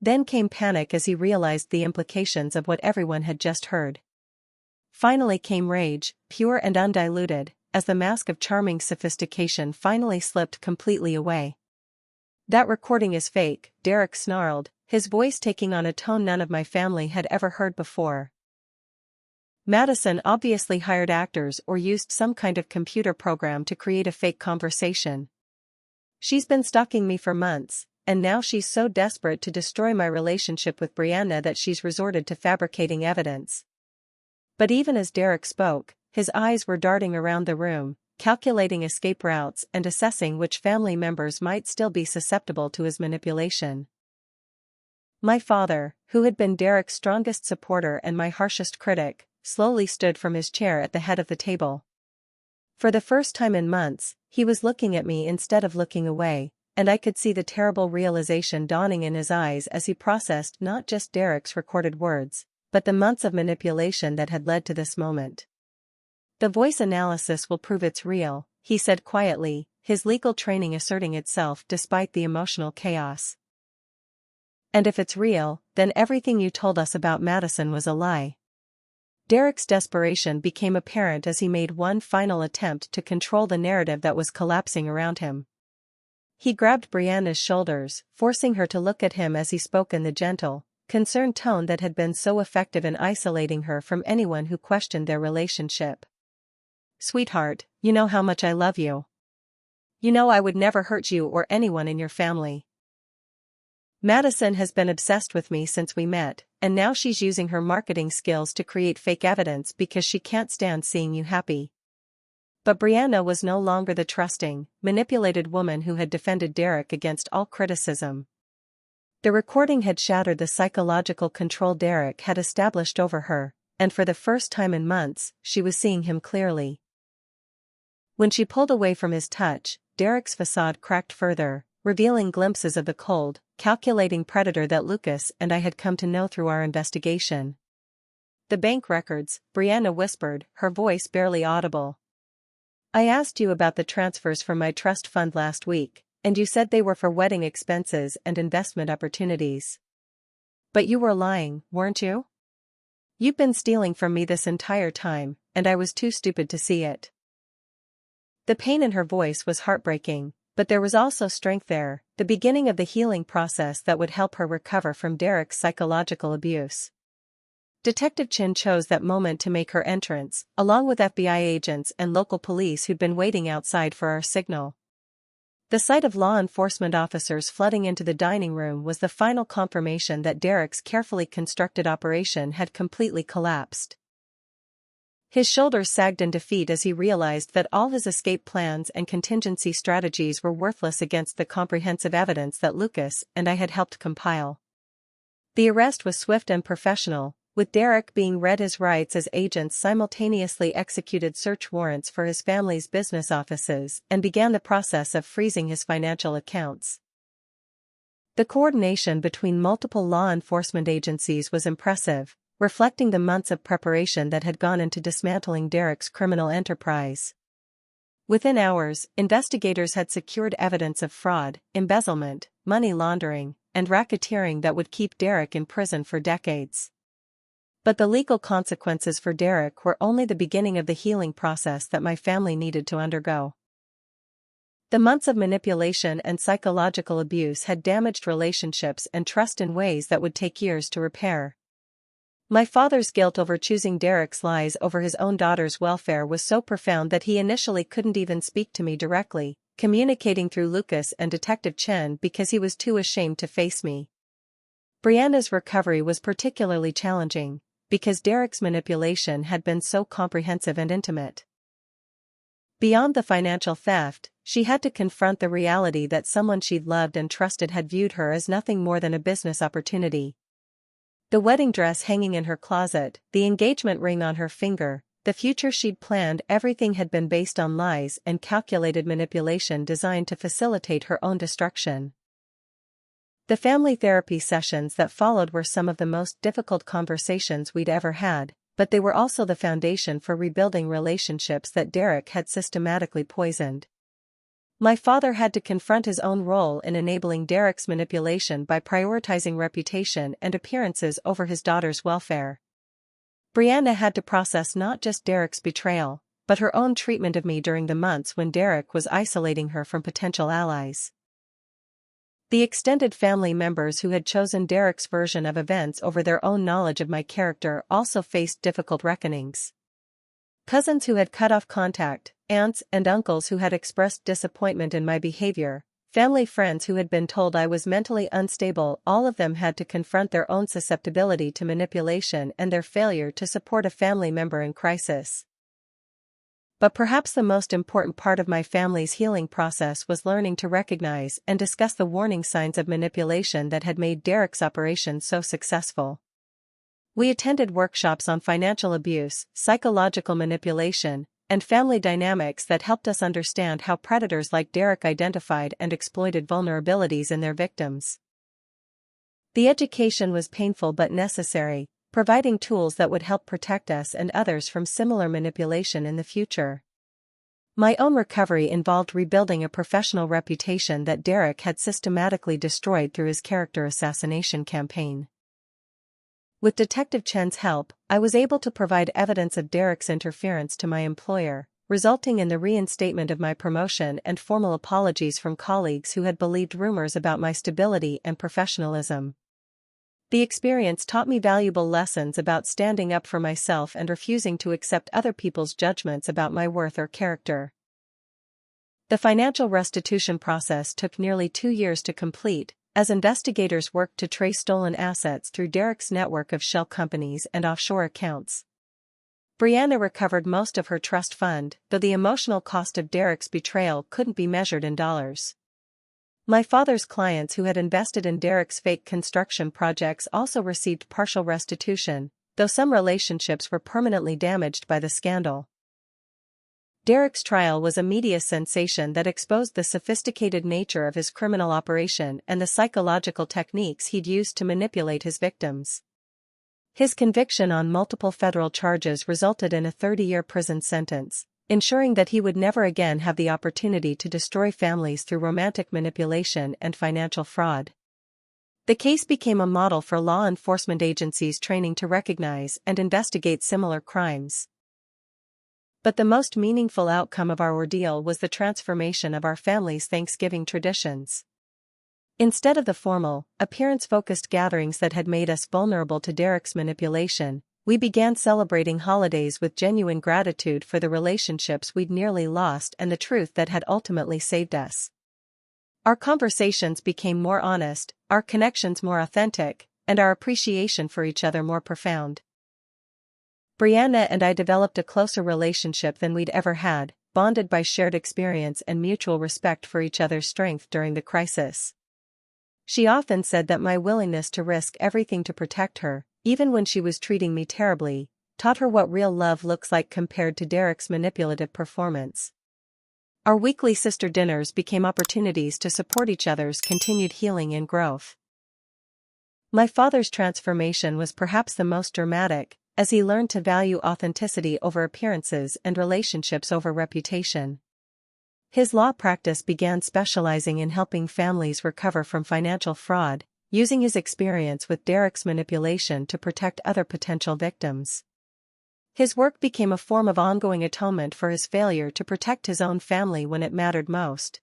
A: Then came panic as he realized the implications of what everyone had just heard. Finally came rage, pure and undiluted, as the mask of charming sophistication finally slipped completely away. "That recording is fake," Derek snarled, his voice taking on a tone none of my family had ever heard before. "Madison obviously hired actors or used some kind of computer program to create a fake conversation. She's been stalking me for months, and now she's so desperate to destroy my relationship with Brianna that she's resorted to fabricating evidence." But even as Derek spoke, his eyes were darting around the room, calculating escape routes and assessing which family members might still be susceptible to his manipulation. My father, who had been Derek's strongest supporter and my harshest critic, slowly stood from his chair at the head of the table. For the first time in months, he was looking at me instead of looking away, and I could see the terrible realization dawning in his eyes as he processed not just Derek's recorded words, but the months of manipulation that had led to this moment. "The voice analysis will prove it's real," he said quietly, his legal training asserting itself despite the emotional chaos. "And if it's real, then everything you told us about Madison was a lie." Derek's desperation became apparent as he made one final attempt to control the narrative that was collapsing around him. He grabbed Brianna's shoulders, forcing her to look at him as he spoke in the gentle, concerned tone that had been so effective in isolating her from anyone who questioned their relationship. "Sweetheart, you know how much I love you. You know I would never hurt you or anyone in your family. Madison has been obsessed with me since we met, and now she's using her marketing skills to create fake evidence because she can't stand seeing you happy." But Brianna was no longer the trusting, manipulated woman who had defended Derek against all criticism. The recording had shattered the psychological control Derek had established over her, and for the first time in months, she was seeing him clearly. When she pulled away from his touch, Derek's facade cracked further, revealing glimpses of the cold, calculating predator that Lucas and I had come to know through our investigation. "The bank records," Brianna whispered, her voice barely audible. "I asked you about the transfers from my trust fund last week, and you said they were for wedding expenses and investment opportunities. But you were lying, weren't you? You've been stealing from me this entire time, and I was too stupid to see it." The pain in her voice was heartbreaking, but there was also strength there, the beginning of the healing process that would help her recover from Derek's psychological abuse. Detective Chin chose that moment to make her entrance, along with FBI agents and local police who'd been waiting outside for our signal. The sight of law enforcement officers flooding into the dining room was the final confirmation that Derek's carefully constructed operation had completely collapsed. His shoulders sagged in defeat as he realized that all his escape plans and contingency strategies were worthless against the comprehensive evidence that Lucas and I had helped compile. The arrest was swift and professional, with Derek being read his rights as agents simultaneously executed search warrants for his family's business offices and began the process of freezing his financial accounts. The coordination between multiple law enforcement agencies was impressive, reflecting the months of preparation that had gone into dismantling Derek's criminal enterprise. Within hours, investigators had secured evidence of fraud, embezzlement, money laundering, and racketeering that would keep Derek in prison for decades. But the legal consequences for Derek were only the beginning of the healing process that my family needed to undergo. The months of manipulation and psychological abuse had damaged relationships and trust in ways that would take years to repair. My father's guilt over choosing Derek's lies over his own daughter's welfare was so profound that he initially couldn't even speak to me directly, communicating through Lucas and Detective Chen because he was too ashamed to face me. Brianna's recovery was particularly challenging, because Derek's manipulation had been so comprehensive and intimate. Beyond the financial theft, she had to confront the reality that someone she'd loved and trusted had viewed her as nothing more than a business opportunity. The wedding dress hanging in her closet, the engagement ring on her finger, the future she'd planned, everything had been based on lies and calculated manipulation designed to facilitate her own destruction. The family therapy sessions that followed were some of the most difficult conversations we'd ever had, but they were also the foundation for rebuilding relationships that Derek had systematically poisoned. My father had to confront his own role in enabling Derek's manipulation by prioritizing reputation and appearances over his daughter's welfare. Brianna had to process not just Derek's betrayal, but her own treatment of me during the months when Derek was isolating her from potential allies. The extended family members who had chosen Derek's version of events over their own knowledge of my character also faced difficult reckonings. Cousins who had cut off contact, aunts and uncles who had expressed disappointment in my behavior, family friends who had been told I was mentally unstable, all of them had to confront their own susceptibility to manipulation and their failure to support a family member in crisis. But perhaps the most important part of my family's healing process was learning to recognize and discuss the warning signs of manipulation that had made Derek's operation so successful. We attended workshops on financial abuse, psychological manipulation, and family dynamics that helped us understand how predators like Derek identified and exploited vulnerabilities in their victims. The education was painful but necessary, providing tools that would help protect us and others from similar manipulation in the future. My own recovery involved rebuilding a professional reputation that Derek had systematically destroyed through his character assassination campaign. With Detective Chen's help, I was able to provide evidence of Derek's interference to my employer, resulting in the reinstatement of my promotion and formal apologies from colleagues who had believed rumors about my stability and professionalism. The experience taught me valuable lessons about standing up for myself and refusing to accept other people's judgments about my worth or character. The financial restitution process took nearly 2 years to complete, as investigators worked to trace stolen assets through Derek's network of shell companies and offshore accounts. Brianna recovered most of her trust fund, though the emotional cost of Derek's betrayal couldn't be measured in dollars. My father's clients who had invested in Derek's fake construction projects also received partial restitution, though some relationships were permanently damaged by the scandal. Derek's trial was a media sensation that exposed the sophisticated nature of his criminal operation and the psychological techniques he'd used to manipulate his victims. His conviction on multiple federal charges resulted in a 30-year prison sentence, ensuring that he would never again have the opportunity to destroy families through romantic manipulation and financial fraud. The case became a model for law enforcement agencies training to recognize and investigate similar crimes. But the most meaningful outcome of our ordeal was the transformation of our family's Thanksgiving traditions. Instead of the formal, appearance-focused gatherings that had made us vulnerable to Derek's manipulation, we began celebrating holidays with genuine gratitude for the relationships we'd nearly lost and the truth that had ultimately saved us. Our conversations became more honest, our connections more authentic, and our appreciation for each other more profound. Brianna and I developed a closer relationship than we'd ever had, bonded by shared experience and mutual respect for each other's strength during the crisis. She often said that my willingness to risk everything to protect her, even when she was treating me terribly, taught her what real love looks like compared to Derek's manipulative performance. Our weekly sister dinners became opportunities to support each other's continued healing and growth. My father's transformation was perhaps the most dramatic, as he learned to value authenticity over appearances and relationships over reputation. His law practice began specializing in helping families recover from financial fraud, using his experience with Derek's manipulation to protect other potential victims. His work became a form of ongoing atonement for his failure to protect his own family when it mattered most.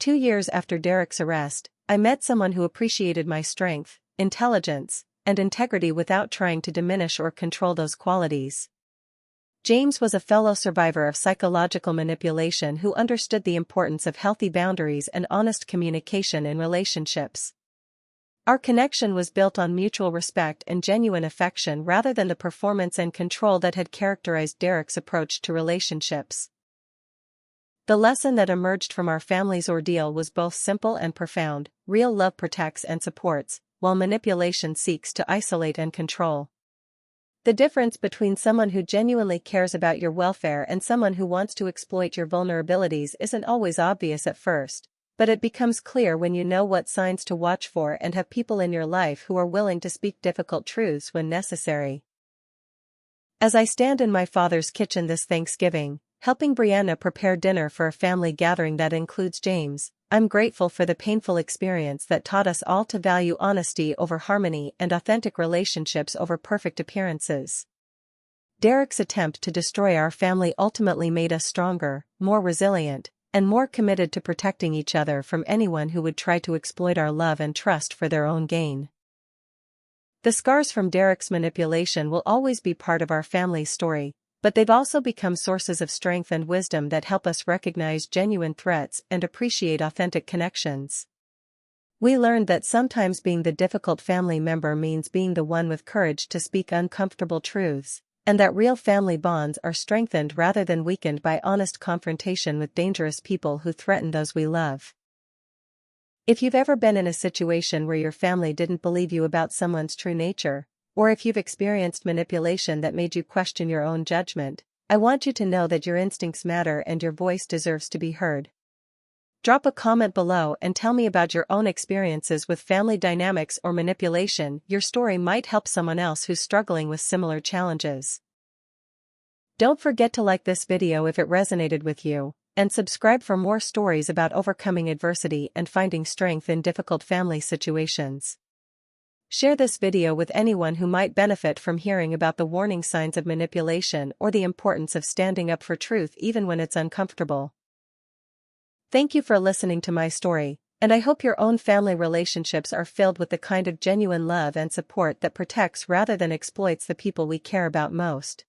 A: 2 years after Derek's arrest, I met someone who appreciated my strength, intelligence, and integrity without trying to diminish or control those qualities. James was a fellow survivor of psychological manipulation who understood the importance of healthy boundaries and honest communication in relationships. Our connection was built on mutual respect and genuine affection rather than the performance and control that had characterized Derek's approach to relationships. The lesson that emerged from our family's ordeal was both simple and profound: real love protects and supports, while manipulation seeks to isolate and control. The difference between someone who genuinely cares about your welfare and someone who wants to exploit your vulnerabilities isn't always obvious at first, but it becomes clear when you know what signs to watch for and have people in your life who are willing to speak difficult truths when necessary. As I stand in my father's kitchen this Thanksgiving, helping Brianna prepare dinner for a family gathering that includes James, I'm grateful for the painful experience that taught us all to value honesty over harmony and authentic relationships over perfect appearances. Derek's attempt to destroy our family ultimately made us stronger, more resilient, and more committed to protecting each other from anyone who would try to exploit our love and trust for their own gain. The scars from Derek's manipulation will always be part of our family's story, but they've also become sources of strength and wisdom that help us recognize genuine threats and appreciate authentic connections. We learned that sometimes being the difficult family member means being the one with courage to speak uncomfortable truths, and that real family bonds are strengthened rather than weakened by honest confrontation with dangerous people who threaten those we love. If you've ever been in a situation where your family didn't believe you about someone's true nature, or if you've experienced manipulation that made you question your own judgment, I want you to know that your instincts matter and your voice deserves to be heard. Drop a comment below and tell me about your own experiences with family dynamics or manipulation. Your story might help someone else who's struggling with similar challenges. Don't forget to like this video if it resonated with you, and subscribe for more stories about overcoming adversity and finding strength in difficult family situations. Share this video with anyone who might benefit from hearing about the warning signs of manipulation or the importance of standing up for truth even when it's uncomfortable. Thank you for listening to my story, and I hope your own family relationships are filled with the kind of genuine love and support that protects rather than exploits the people we care about most.